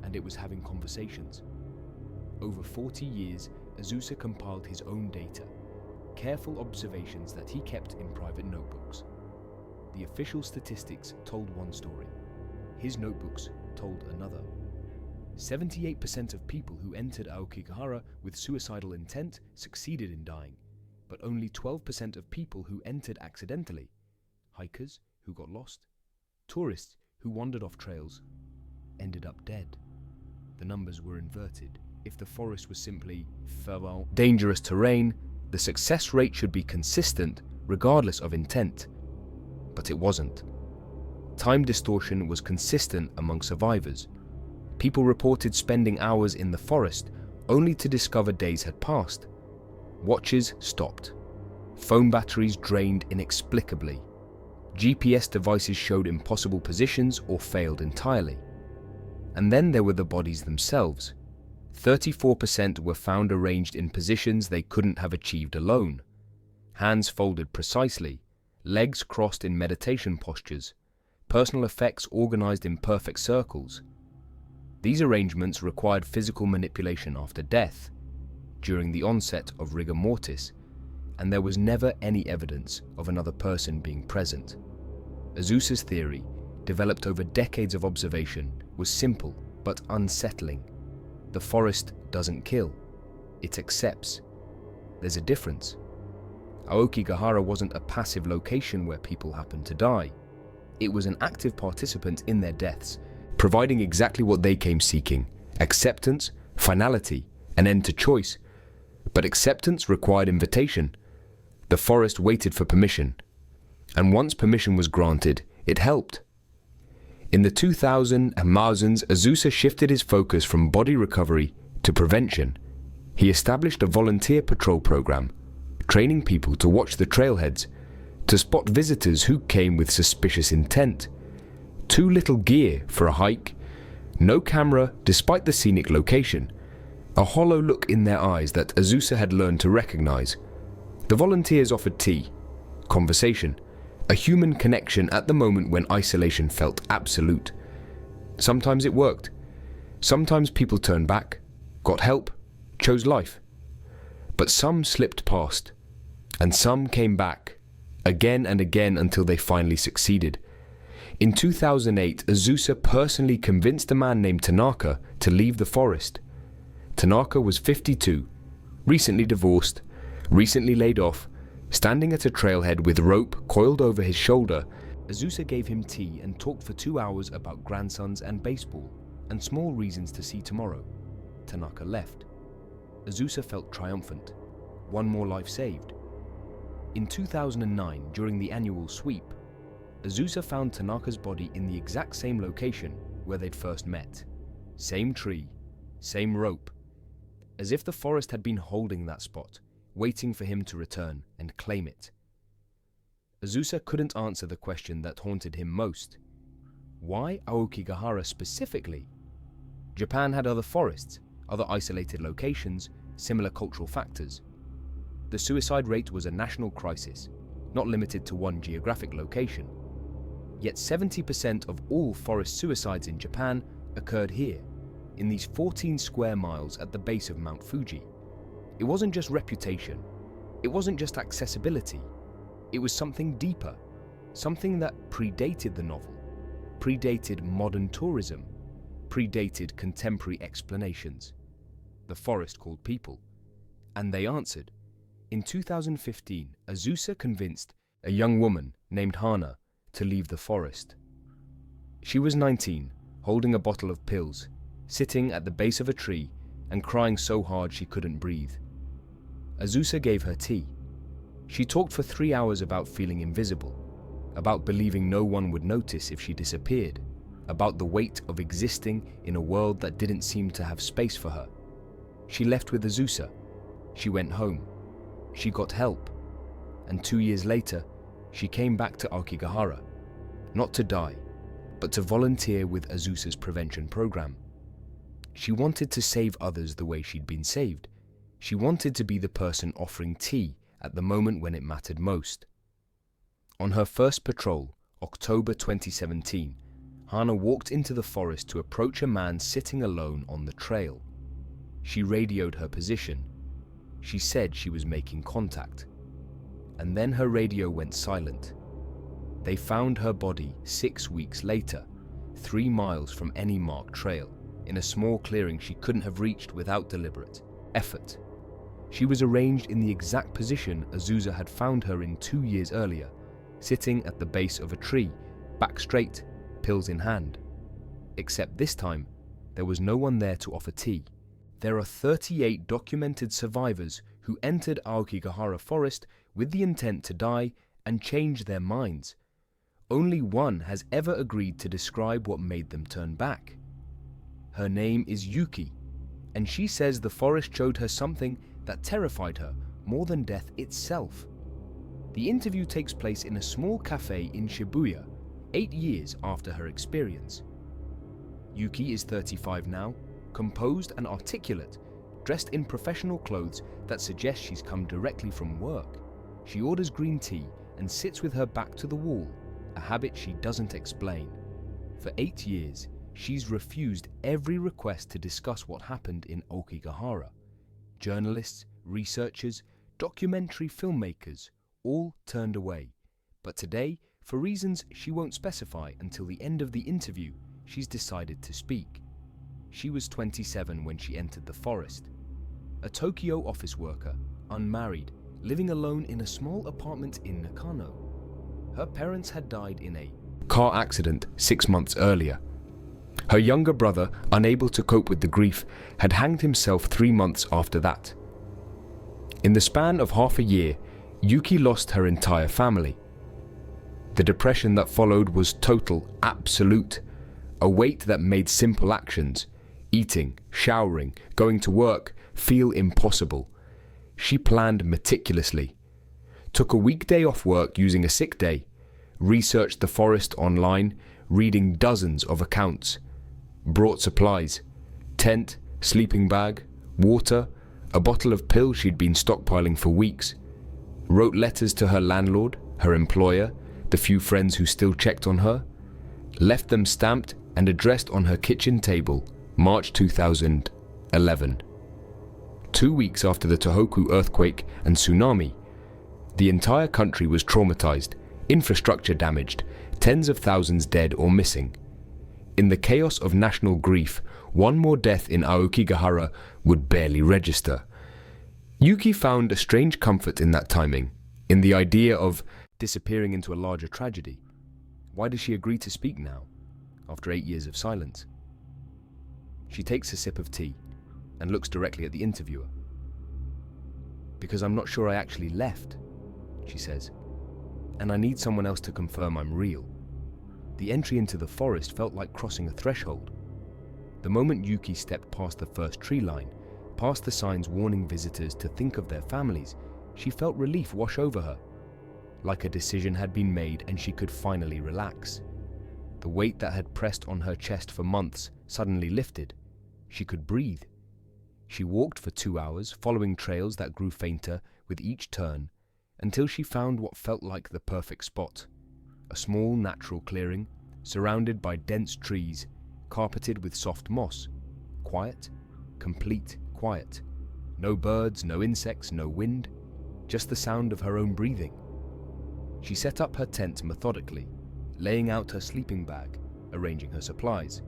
and it was having conversations. Over 40 years, Azusa compiled his own data, careful observations that he kept in private notebooks. The official statistics told one story. His notebooks told another. 78% of people who entered Aokigahara with suicidal intent succeeded in dying, but only 12% of people who entered accidentally, hikers who got lost, tourists who wandered off trails, ended up dead. The numbers were inverted. If the forest was simply dangerous terrain, the success rate should be consistent regardless of intent. But it wasn't. Time distortion was consistent among survivors. People reported spending hours in the forest only to discover days had passed. Watches stopped. Phone batteries drained inexplicably. GPS devices showed impossible positions or failed entirely. And then there were the bodies themselves. 34% were found arranged in positions they couldn't have achieved alone. Hands folded precisely, legs crossed in meditation postures, personal effects organized in perfect circles. These arrangements required physical manipulation after death, during the onset of rigor mortis, and there was never any evidence of another person being present. Azusa's theory, developed over decades of observation, was simple but unsettling. The forest doesn't kill, it accepts. There's a difference. Aokigahara wasn't a passive location where people happened to die. It was an active participant in their deaths, providing exactly what they came seeking: acceptance, finality, an end to choice. But acceptance required invitation. The forest waited for permission. And once permission was granted, it helped. In the 2000s, Azusa shifted his focus from body recovery to prevention. He established a volunteer patrol program, training people to watch the trailheads, to spot visitors who came with suspicious intent. Too little gear for a hike, no camera despite the scenic location, a hollow look in their eyes that Azusa had learned to recognize. The volunteers offered tea, conversation, a human connection at the moment when isolation felt absolute. Sometimes it worked. Sometimes people turned back, got help, chose life. But some slipped past, and some came back, again and again until they finally succeeded. In 2008, Azusa personally convinced a man named Tanaka to leave the forest. Tanaka was 52, recently divorced, recently laid off, standing at a trailhead with rope coiled over his shoulder. Azusa gave him tea and talked for 2 hours about grandsons and baseball, and small reasons to see tomorrow. Tanaka left. Azusa felt triumphant. One more life saved. In 2009, during the annual sweep, Azusa found Tanaka's body in the exact same location where they'd first met. Same tree, same rope. As if the forest had been holding that spot, waiting for him to return and claim it. Azusa couldn't answer the question that haunted him most. Why Aokigahara specifically? Japan had other forests, other isolated locations, similar cultural factors. The suicide rate was a national crisis, not limited to one geographic location. Yet 70% of all forest suicides in Japan occurred here, in these 14 square miles at the base of Mount Fuji. It wasn't just reputation. It wasn't just accessibility. It was something deeper, something that predated the novel, predated modern tourism, predated contemporary explanations. The forest called people, and they answered. In 2015, Azusa convinced a young woman named Hana to leave the forest. She was 19, holding a bottle of pills, sitting at the base of a tree and crying so hard she couldn't breathe. Azusa gave her tea. She talked for 3 hours about feeling invisible, about believing no one would notice if she disappeared, about the weight of existing in a world that didn't seem to have space for her. She left with Azusa. She went home. She got help. And 2 years later, she came back to Aokigahara. not to die, but to volunteer with Azusa's prevention program. She wanted to save others the way she'd been saved. She wanted to be the person offering tea at the moment when it mattered most. On her first patrol, October 2017, Hana walked into the forest to approach a man sitting alone on the trail. She radioed her position. She said she was making contact. And then her radio went silent. They found her body 6 weeks later, 3 miles from any marked trail, in a small clearing she couldn't have reached without deliberate effort. She was arranged in the exact position Azusa had found her in 2 years earlier, sitting at the base of a tree, back straight, pills in hand. Except this time, there was no one there to offer tea. There are 38 documented survivors who entered Aokigahara Forest with the intent to die and change their minds. Only one has ever agreed to describe what made them turn back. Her name is Yuki, and she says the forest showed her something that terrified her more than death itself. The interview takes place in a small cafe in Shibuya, 8 years after her experience. Yuki is 35 now, composed and articulate, dressed in professional clothes that suggest she's come directly from work. She orders green tea and sits with her back to the wall, a habit she doesn't explain. For 8 years, she's refused every request to discuss what happened in Aokigahara. Journalists, researchers, documentary filmmakers, all turned away. But today, for reasons she won't specify until the end of the interview, she's decided to speak. She was 27 when she entered the forest. A Tokyo office worker, unmarried, living alone in a small apartment in Nakano. Her parents had died in a car accident 6 months earlier. Her younger brother, unable to cope with the grief, had hanged himself 3 months after that. In the span of half a year, Yuki lost her entire family. The depression that followed was total, absolute, a weight that made simple actions, eating, showering, going to work, feel impossible. She planned meticulously, took a weekday off work using a sick day, researched the forest online, reading dozens of accounts, brought supplies, tent, sleeping bag, water, a bottle of pills she'd been stockpiling for weeks, wrote letters to her landlord, her employer, the few friends who still checked on her, left them stamped and addressed on her kitchen table, March 2011. 2 weeks after the Tohoku earthquake and tsunami, the entire country was traumatized, infrastructure damaged, tens of thousands dead or missing. In the chaos of national grief, one more death in Aokigahara would barely register. Yuki found a strange comfort in that timing, in the idea of disappearing into a larger tragedy. Why does she agree to speak now, after 8 years of silence? She takes a sip of tea and looks directly at the interviewer. "Because I'm not sure I actually left," she says, "and I need someone else to confirm I'm real." The entry into the forest felt like crossing a threshold. The moment Yuki stepped past the first tree line, past the signs warning visitors to think of their families, she felt relief wash over her, like a decision had been made and she could finally relax. The weight that had pressed on her chest for months suddenly lifted. She could breathe. She walked for 2 hours, following trails that grew fainter with each turn, until she found what felt like the perfect spot. A small natural clearing, surrounded by dense trees, carpeted with soft moss. Quiet, complete quiet. No birds, no insects, no wind, just the sound of her own breathing. She set up her tent methodically, laying out her sleeping bag, arranging her supplies.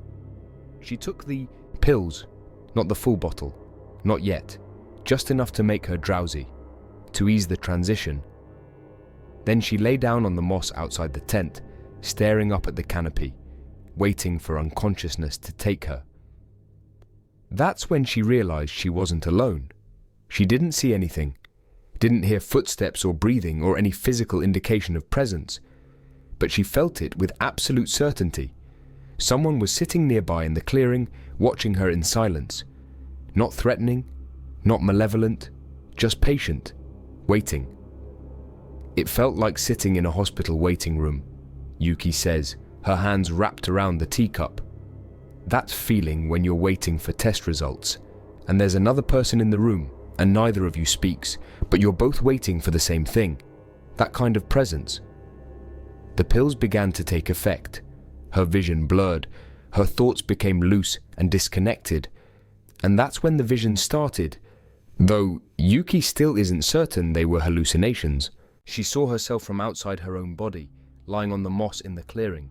She took the pills, not the full bottle, not yet, just enough to make her drowsy, to ease the transition. Then she lay down on the moss outside the tent, staring up at the canopy, waiting for unconsciousness to take her. That's when she realized she wasn't alone. She didn't see anything, didn't hear footsteps or breathing or any physical indication of presence, but she felt it with absolute certainty. Someone was sitting nearby in the clearing, watching her in silence. Not threatening, not malevolent, just patient, waiting. It felt like sitting in a hospital waiting room, Yuki says, her hands wrapped around the teacup. That feeling when you're waiting for test results, and there's another person in the room, and neither of you speaks, but you're both waiting for the same thing. That kind of presence. The pills began to take effect. Her vision blurred, her thoughts became loose and disconnected, and that's when the vision started. Though Yuki still isn't certain they were hallucinations. She saw herself from outside her own body, lying on the moss in the clearing,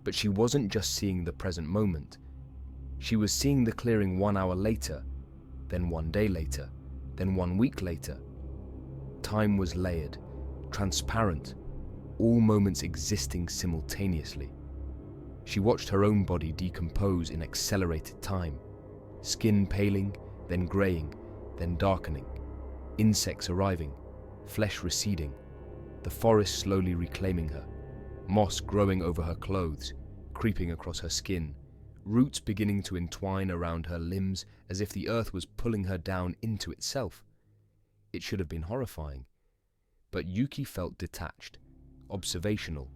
but she wasn't just seeing the present moment. She was seeing the clearing 1 hour later, then 1 day later, then 1 week later. Time was layered, transparent, all moments existing simultaneously. She watched her own body decompose in accelerated time, skin paling, then graying, then darkening, insects arriving, flesh receding, the forest slowly reclaiming her, moss growing over her clothes, creeping across her skin, roots beginning to entwine around her limbs as if the earth was pulling her down into itself. It should have been horrifying, but Yuki felt detached, observational,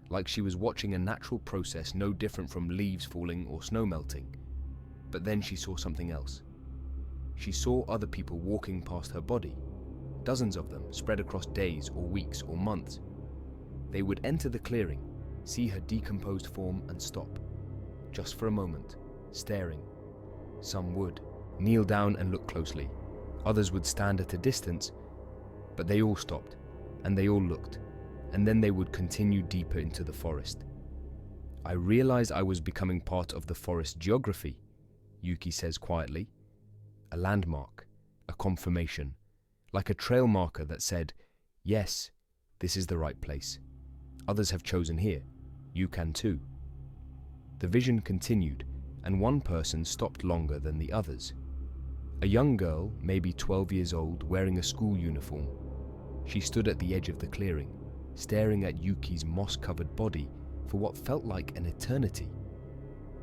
like she was watching a natural process no different from leaves falling or snow melting. But then she saw something else. She saw other people walking past her body, dozens of them spread across days or weeks or months. They would enter the clearing, see her decomposed form and stop, just for a moment, staring. Some would kneel down and look closely. Others would stand at a distance, but they all stopped, and they all looked, and then they would continue deeper into the forest. I realized I was becoming part of the forest geography, Yuki says quietly. A landmark, a confirmation, like a trail marker that said, yes, this is the right place. Others have chosen here. You can too. The vision continued, and one person stopped longer than the others. A young girl, maybe 12 years old, wearing a school uniform. She stood at the edge of the clearing, staring at Yuki's moss-covered body for what felt like an eternity.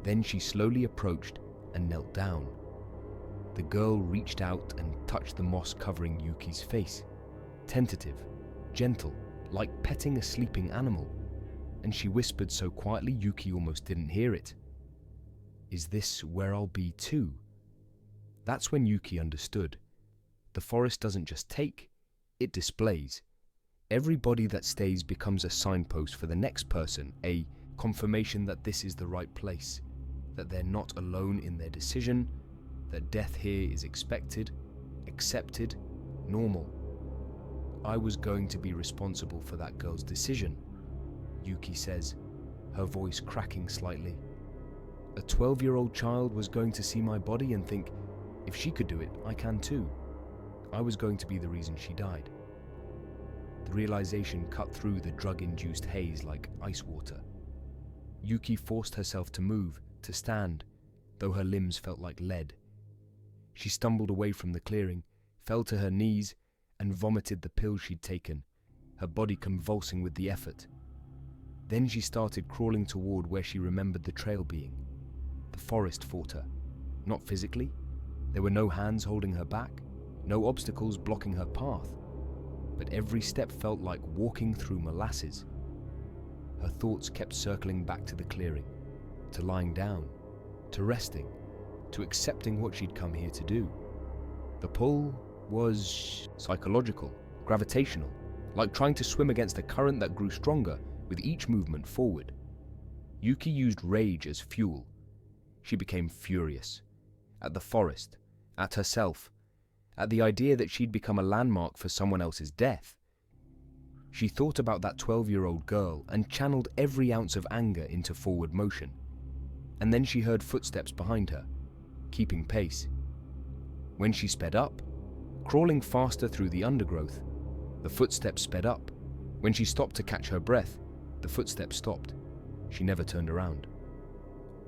Then she slowly approached and knelt down. The girl reached out and touched the moss covering Yuki's face, tentative, gentle, like petting a sleeping animal, and she whispered so quietly Yuki almost didn't hear it. Is this where I'll be too? That's when Yuki understood. The forest doesn't just take, it displays. Every body that stays becomes a signpost for the next person, a confirmation that this is the right place, that they're not alone in their decision, that death here is expected, accepted, normal. I was going to be responsible for that girl's decision, Yuki says, her voice cracking slightly. A 12-year-old child was going to see my body and think, if she could do it, I can too. I was going to be the reason she died. The realization cut through the drug-induced haze like ice water. Yuki forced herself to move, to stand, though her limbs felt like lead. She stumbled away from the clearing, fell to her knees, and vomited the pills she'd taken, her body convulsing with the effort. Then she started crawling toward where she remembered the trail being. The forest fought her. Not physically. There were no hands holding her back, no obstacles blocking her path. But every step felt like walking through molasses. Her thoughts kept circling back to the clearing, to lying down, to resting, to accepting what she'd come here to do. The pull was psychological, gravitational, like trying to swim against a current that grew stronger with each movement forward. Yuki used rage as fuel. She became furious. At the forest, at herself, at the idea that she'd become a landmark for someone else's death. She thought about that 12-year-old girl and channeled every ounce of anger into forward motion. And then she heard footsteps behind her, keeping pace. When she sped up, crawling faster through the undergrowth, the footsteps sped up. When she stopped to catch her breath, the footsteps stopped. She never turned around.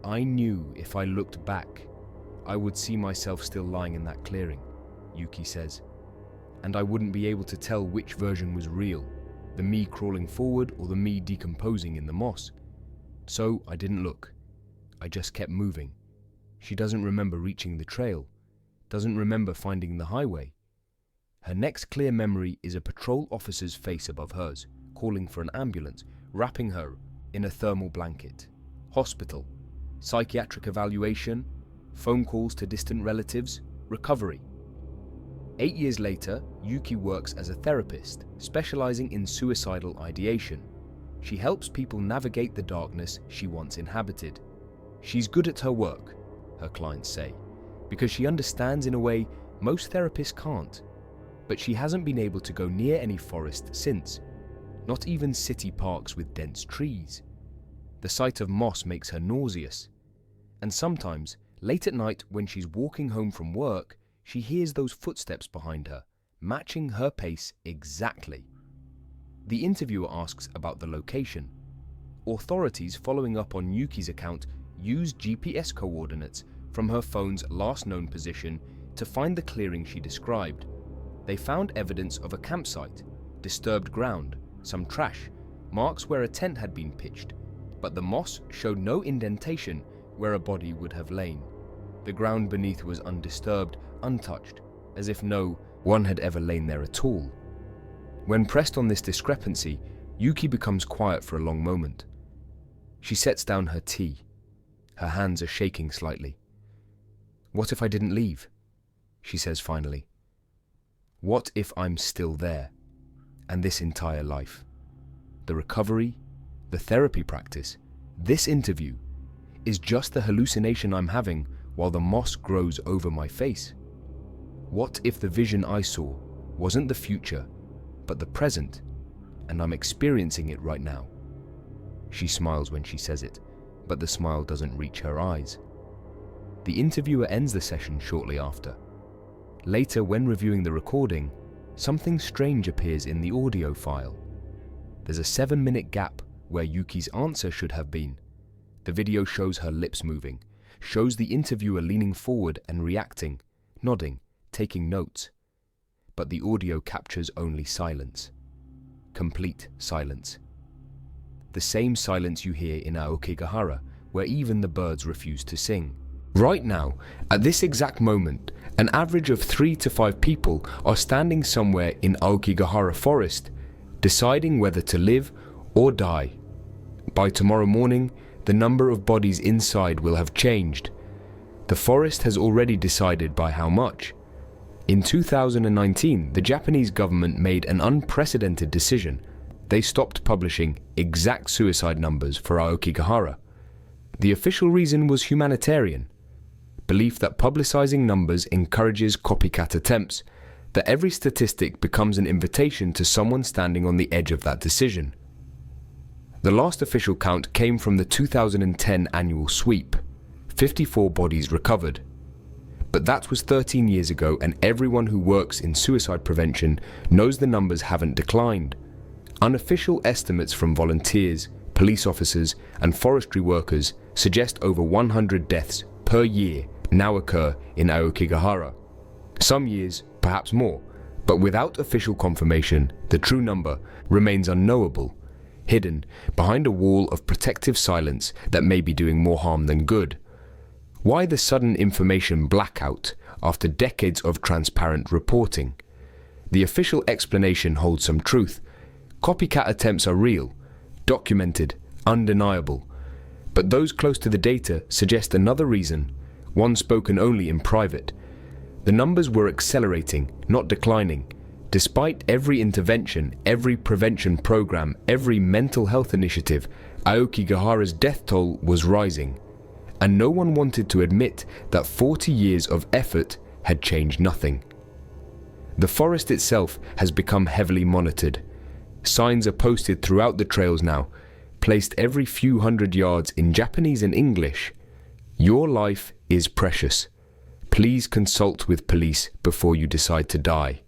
I knew if I looked back, I would see myself still lying in that clearing, Yuki says, and I wouldn't be able to tell which version was real, the me crawling forward or the me decomposing in the moss. So I didn't look. I just kept moving. She doesn't remember reaching the trail, doesn't remember finding the highway. Her next clear memory is a patrol officer's face above hers, calling for an ambulance, wrapping her in a thermal blanket, hospital, psychiatric evaluation, phone calls to distant relatives, recovery. 8 years later, Yuki works as a therapist, specializing in suicidal ideation. She helps people navigate the darkness she once inhabited. She's good at her work, her clients say, because she understands in a way most therapists can't. But she hasn't been able to go near any forest since, not even city parks with dense trees. The sight of moss makes her nauseous. And sometimes, late at night when she's walking home from work, she hears those footsteps behind her, matching her pace exactly. The interviewer asks about the location. Authorities following up on Yuki's account use GPS coordinates from her phone's last known position to find the clearing she described. They found evidence of a campsite, disturbed ground, some trash, marks where a tent had been pitched, but the moss showed no indentation where a body would have lain. The ground beneath was undisturbed, untouched, as if no one had ever lain there at all. When pressed on this discrepancy, Yuki becomes quiet for a long moment. She sets down her tea. Her hands are shaking slightly. "What if I didn't leave?" she says finally. "What if I'm still there? And this entire life? The recovery, the therapy practice, this interview is just the hallucination I'm having while the moss grows over my face? What if the vision I saw wasn't the future, but the present, and I'm experiencing it right now?" She smiles when she says it, but the smile doesn't reach her eyes. The interviewer ends the session shortly after. Later, when reviewing the recording, something strange appears in the audio file. There's a 7-minute gap where Yuki's answer should have been. The video shows her lips moving, shows the interviewer leaning forward and reacting, nodding, taking notes. But the audio captures only silence. Complete silence. The same silence you hear in Aokigahara, where even the birds refuse to sing. Right now, at this exact moment, an average of 3 to 5 people are standing somewhere in Aokigahara Forest, deciding whether to live or die. By tomorrow morning, the number of bodies inside will have changed. The forest has already decided by how much. In 2019, the Japanese government made an unprecedented decision. They stopped publishing exact suicide numbers for Aokigahara. The official reason was humanitarian. Belief that publicizing numbers encourages copycat attempts, that every statistic becomes an invitation to someone standing on the edge of that decision. The last official count came from the 2010 annual sweep. 54 bodies recovered. But that was 13 years ago, and everyone who works in suicide prevention knows the numbers haven't declined. Unofficial estimates from volunteers, police officers, and forestry workers suggest over 100 deaths per year now occur in Aokigahara. Some years, perhaps more, but without official confirmation, the true number remains unknowable, hidden behind a wall of protective silence that may be doing more harm than good. Why the sudden information blackout after decades of transparent reporting? The official explanation holds some truth. Copycat attempts are real, documented, undeniable. But those close to the data suggest another reason, one spoken only in private. The numbers were accelerating, not declining. Despite every intervention, every prevention program, every mental health initiative, Aokigahara's death toll was rising. And no one wanted to admit that 40 years of effort had changed nothing. The forest itself has become heavily monitored. Signs are posted throughout the trails now, placed every few hundred yards in Japanese and English. Your life is precious. Please consult with police before you decide to die.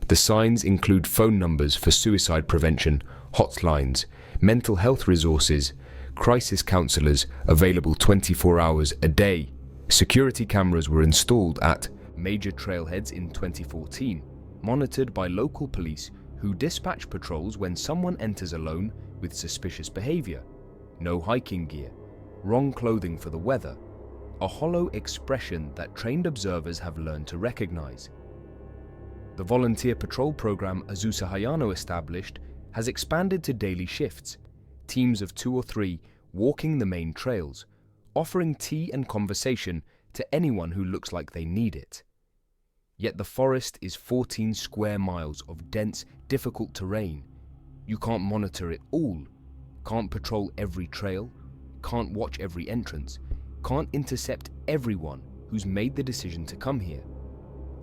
The signs include phone numbers for suicide prevention, hotlines, mental health resources, crisis counselors available 24 hours a day. Security cameras were installed at major trailheads in 2014, monitored by local police who dispatch patrols when someone enters alone with suspicious behavior. No hiking gear, wrong clothing for the weather, a hollow expression that trained observers have learned to recognize. The volunteer patrol program Azusa Hayano established has expanded to daily shifts, teams of 2 or 3 walking the main trails, offering tea and conversation to anyone who looks like they need it. Yet the forest is 14 square miles of dense, difficult terrain. You can't monitor it all, can't patrol every trail, can't watch every entrance, can't intercept everyone who's made the decision to come here.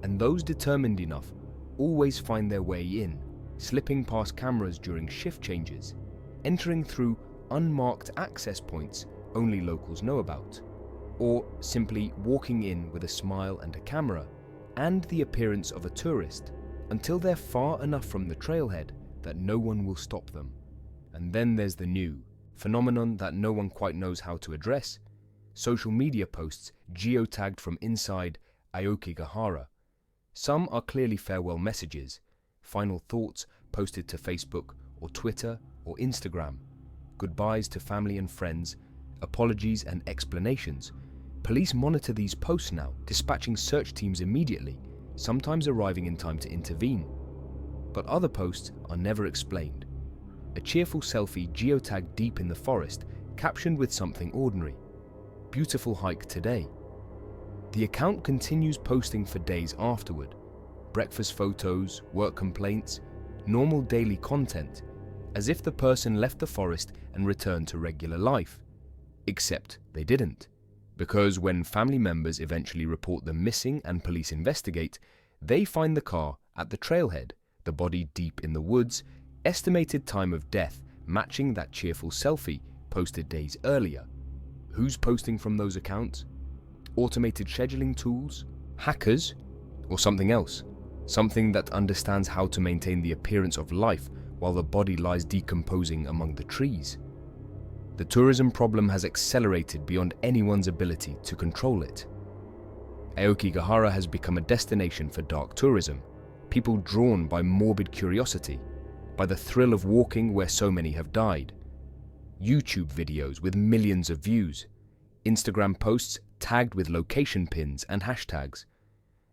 And those determined enough always find their way in, slipping past cameras during shift changes, entering through unmarked access points only locals know about, or simply walking in with a smile and a camera and the appearance of a tourist until they're far enough from the trailhead that no one will stop them. And then there's the new phenomenon that no one quite knows how to address: social media posts geotagged from inside Aokigahara. Some are clearly farewell messages, final thoughts posted to Facebook or Twitter or Instagram, goodbyes to family and friends, apologies and explanations. Police monitor these posts now, dispatching search teams immediately, sometimes arriving in time to intervene. But other posts are never explained. A cheerful selfie geotagged deep in the forest, captioned with something ordinary: "Beautiful hike today." The account continues posting for days afterward. Breakfast photos, work complaints, normal daily content, as if the person left the forest and returned to regular life. Except they didn't. Because when family members eventually report them missing and police investigate, they find the car at the trailhead, the body deep in the woods, estimated time of death matching that cheerful selfie posted days earlier. Who's posting from those accounts? Automated scheduling tools? Hackers? Or something else? Something that understands how to maintain the appearance of life while the body lies decomposing among the trees? The tourism problem has accelerated beyond anyone's ability to control it. Aokigahara has become a destination for dark tourism, people drawn by morbid curiosity, by the thrill of walking where so many have died. YouTube videos with millions of views, Instagram posts tagged with location pins and hashtags.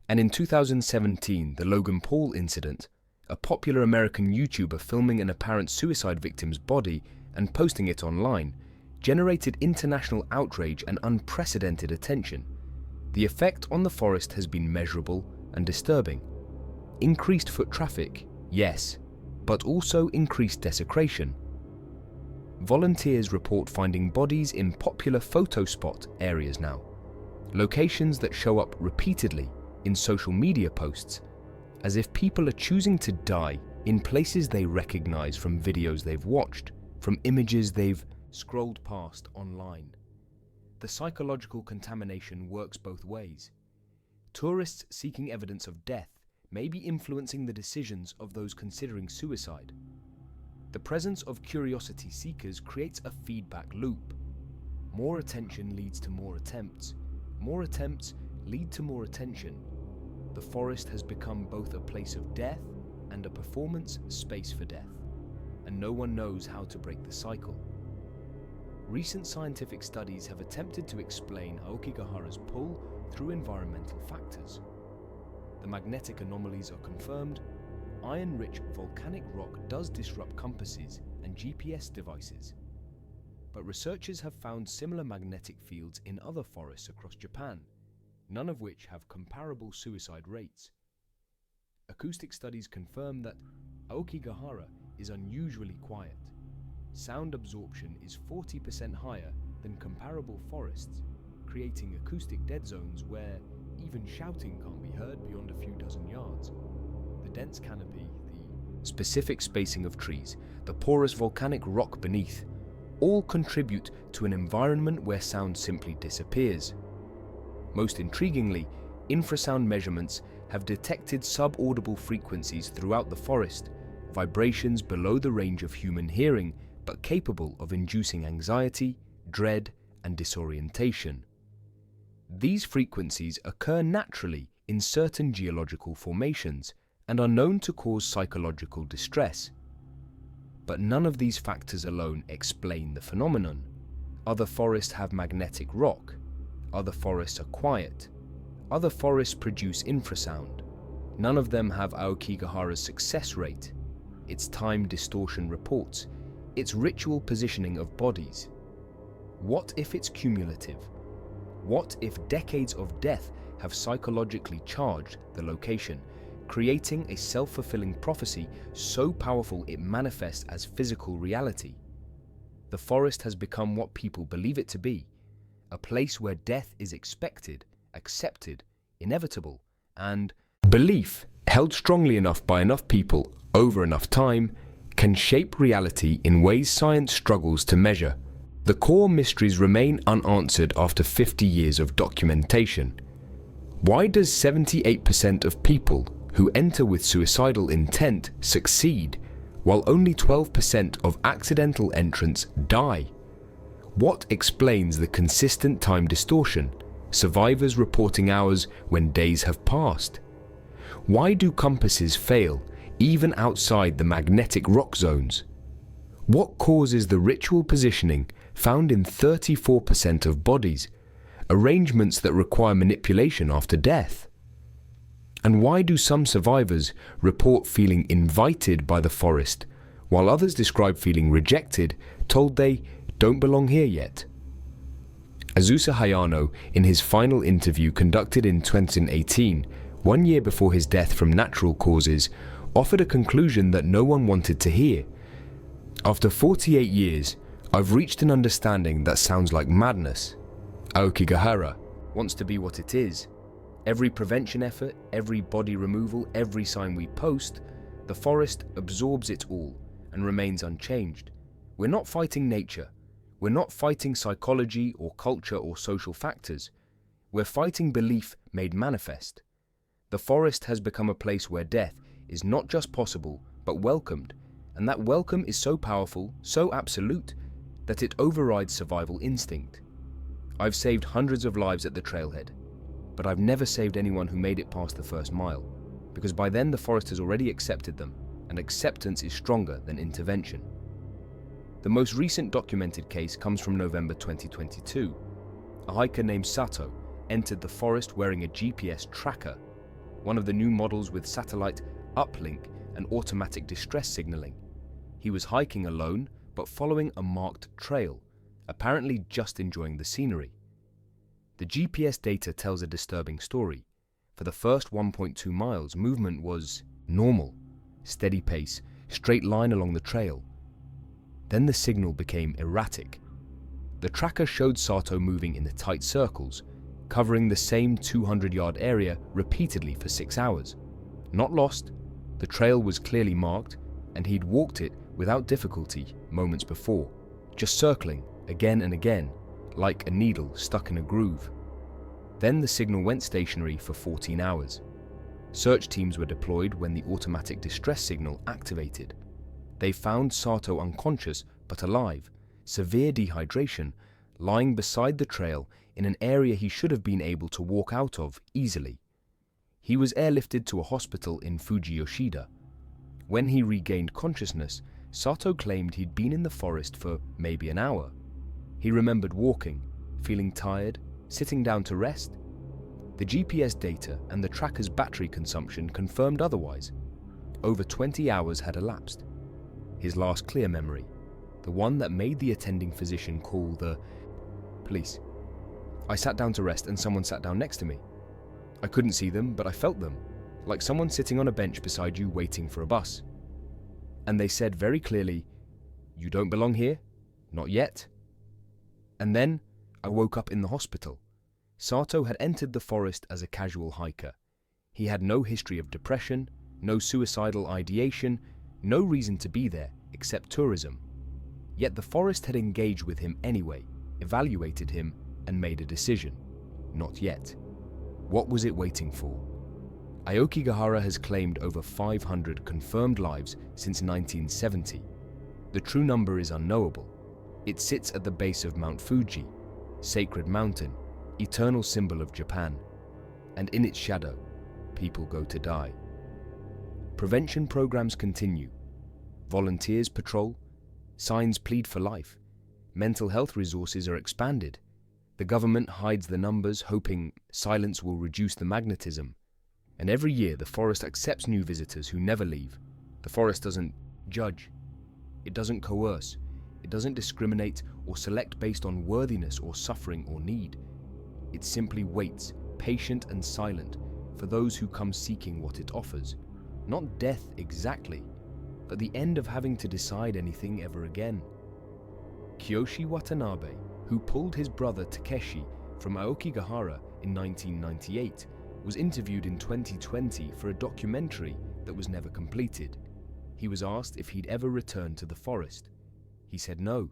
And in 2017, the Logan Paul incident, a popular American YouTuber filming an apparent suicide victim's body and posting it online, generated international outrage and unprecedented attention. The effect on the forest has been measurable and disturbing. Increased foot traffic, yes, but also increased desecration. Volunteers report finding bodies in popular photo spot areas now, locations that show up repeatedly in social media posts, as if people are choosing to die in places they recognize from videos they've watched, from images they've scrolled past online. The psychological contamination works both ways. Tourists seeking evidence of death may be influencing the decisions of those considering suicide. The presence of curiosity seekers creates a feedback loop. More attention leads to more attempts. More attempts lead to more attention. The forest has become both a place of death and a performance space for death, and no one knows how to break the cycle. Recent scientific studies have attempted to explain Aokigahara's pull through environmental factors. The magnetic anomalies are confirmed. Iron-rich volcanic rock does disrupt compasses and GPS devices. But researchers have found similar magnetic fields in other forests across Japan, none of which have comparable suicide rates. Acoustic studies confirm that Aokigahara is unusually quiet. Sound absorption is 40% higher than comparable forests, creating acoustic dead zones where even shouting can't be heard beyond a few dozen yards. The dense canopy, the specific spacing of trees, the porous volcanic rock beneath, all contribute to an environment where sound simply disappears. Most intriguingly, infrasound measurements have detected subaudible frequencies throughout the forest, vibrations below the range of human hearing but capable of inducing anxiety, dread, and disorientation. These frequencies occur naturally in certain geological formations and are known to cause psychological distress. But none of these factors alone explain the phenomenon. Other forests have magnetic rock. Other forests are quiet. Other forests produce infrasound. None of them have Aokigahara's success rate, its time distortion reports, its ritual positioning of bodies. What if it's cumulative? What if decades of death have psychologically charged the location, creating a self-fulfilling prophecy so powerful it manifests as physical reality? The forest has become what people believe it to be, a place where death is expected, accepted, inevitable, and belief, held strongly enough by enough people over enough time, can shape reality in ways science struggles to measure. The core mysteries remain unanswered after 50 years of documentation. Why does 78% of people who enter with suicidal intent succeed, while only 12% of accidental entrants die? What explains the consistent time distortion, survivors reporting hours when days have passed? Why do compasses fail, even outside the magnetic rock zones? What causes the ritual positioning found in 34% of bodies, arrangements that require manipulation after death? And why do some survivors report feeling invited by the forest, while others describe feeling rejected, told they don't belong here yet? Azusa Hayano, in his final interview conducted in 2018, 1 year before his death from natural causes, offered a conclusion that no one wanted to hear. After 48 years, I've reached an understanding that sounds like madness. Aokigahara wants to be what it is. Every prevention effort, every body removal, every sign we post, the forest absorbs it all and remains unchanged. We're not fighting nature. We're not fighting psychology or culture or social factors. We're fighting belief made manifest. The forest has become a place where death is not just possible, but welcomed, and that welcome is so powerful, so absolute, that it overrides survival instinct. I've saved hundreds of lives at the trailhead, but I've never saved anyone who made it past the first mile, because by then the forest has already accepted them, and acceptance is stronger than intervention. The most recent documented case comes from November 2022. A hiker named Sato entered the forest wearing a GPS tracker, one of the new models with satellite uplink and automatic distress signaling. He was hiking alone, but following a marked trail, apparently just enjoying the scenery. The GPS data tells a disturbing story. For the first 1.2 miles, movement was normal, steady pace, straight line along the trail. Then the signal became erratic. The tracker showed Sato moving in the tight circles, covering the same 200-yard area repeatedly for 6 hours. Not lost, the trail was clearly marked, and he'd walked it without difficulty moments before, just circling again and again, like a needle stuck in a groove. Then the signal went stationary for 14 hours. Search teams were deployed when the automatic distress signal activated. They found Sato unconscious but alive, severe dehydration, lying beside the trail in an area he should have been able to walk out of easily. He was airlifted to a hospital in Fujiyoshida. When he regained consciousness, Sato claimed he'd been in the forest for maybe an hour. He remembered walking, feeling tired, sitting down to rest. The GPS data and the tracker's battery consumption confirmed otherwise. Over 20 hours had elapsed. His last clear memory, the one that made the attending physician call the police. I sat down to rest and someone sat down next to me. I couldn't see them, but I felt them, like someone sitting on a bench beside you waiting for a bus. And they said very clearly, "You don't belong here, not yet." And then I woke up in the hospital. Sato had entered the forest as a casual hiker. He had no history of depression, no suicidal ideation, no reason to be there except tourism. Yet the forest had engaged with him anyway, evaluated him, and made a decision. Not yet. What was it waiting for? Aokigahara has claimed over 500 confirmed lives since 1970. The true number is unknowable. It sits at the base of Mount Fuji, sacred mountain, eternal symbol of Japan, and in its shadow, people go to die. Prevention programs continue. Volunteers patrol, signs plead for life, mental health resources are expanded. The government hides the numbers, hoping silence will reduce the magnetism. And every year the forest accepts new visitors who never leave. The forest doesn't judge. It doesn't coerce. It doesn't discriminate or select based on worthiness or suffering or need. It simply waits, patient and silent, for those who come seeking what it offers. Not death exactly, but the end of having to decide anything ever again. Kiyoshi Watanabe, who pulled his brother Takeshi from Aokigahara in 1998, was interviewed in 2020 for a documentary that was never completed. He was asked if he'd ever returned to the forest. He said no.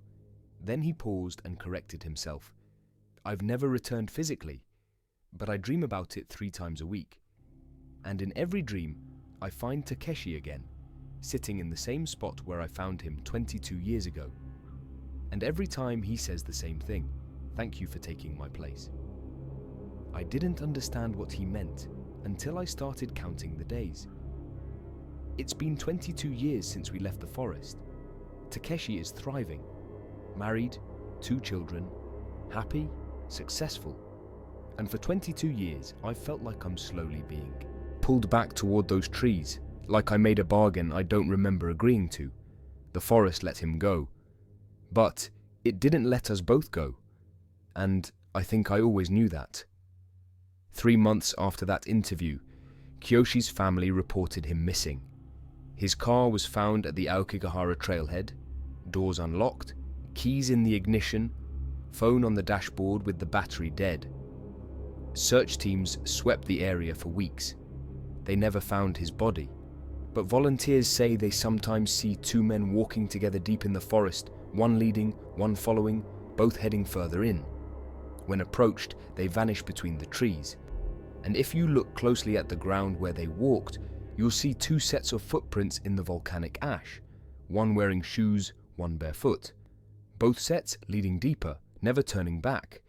Then he paused and corrected himself. "I've never returned physically, but I dream about it 3 times a week. And in every dream, I find Takeshi again, sitting in the same spot where I found him 22 years ago. And every time he says the same thing, 'Thank you for taking my place.' I didn't understand what he meant until I started counting the days. It's been 22 years since we left the forest. Takeshi is thriving, married, 2 children, happy, successful. And for 22 years, I've felt like I'm slowly being pulled back toward those trees, like I made a bargain I don't remember agreeing to. The forest let him go. But it didn't let us both go. And I think I always knew that." 3 months after that interview, Kiyoshi's family reported him missing. His car was found at the Aokigahara trailhead, doors unlocked, keys in the ignition, phone on the dashboard with the battery dead. Search teams swept the area for weeks. They never found his body, but volunteers say they sometimes see 2 men walking together deep in the forest, one leading, one following, both heading further in. When approached, they vanish between the trees. And if you look closely at the ground where they walked, you'll see 2 sets of footprints in the volcanic ash, one wearing shoes, one barefoot. Both sets leading deeper, never turning back.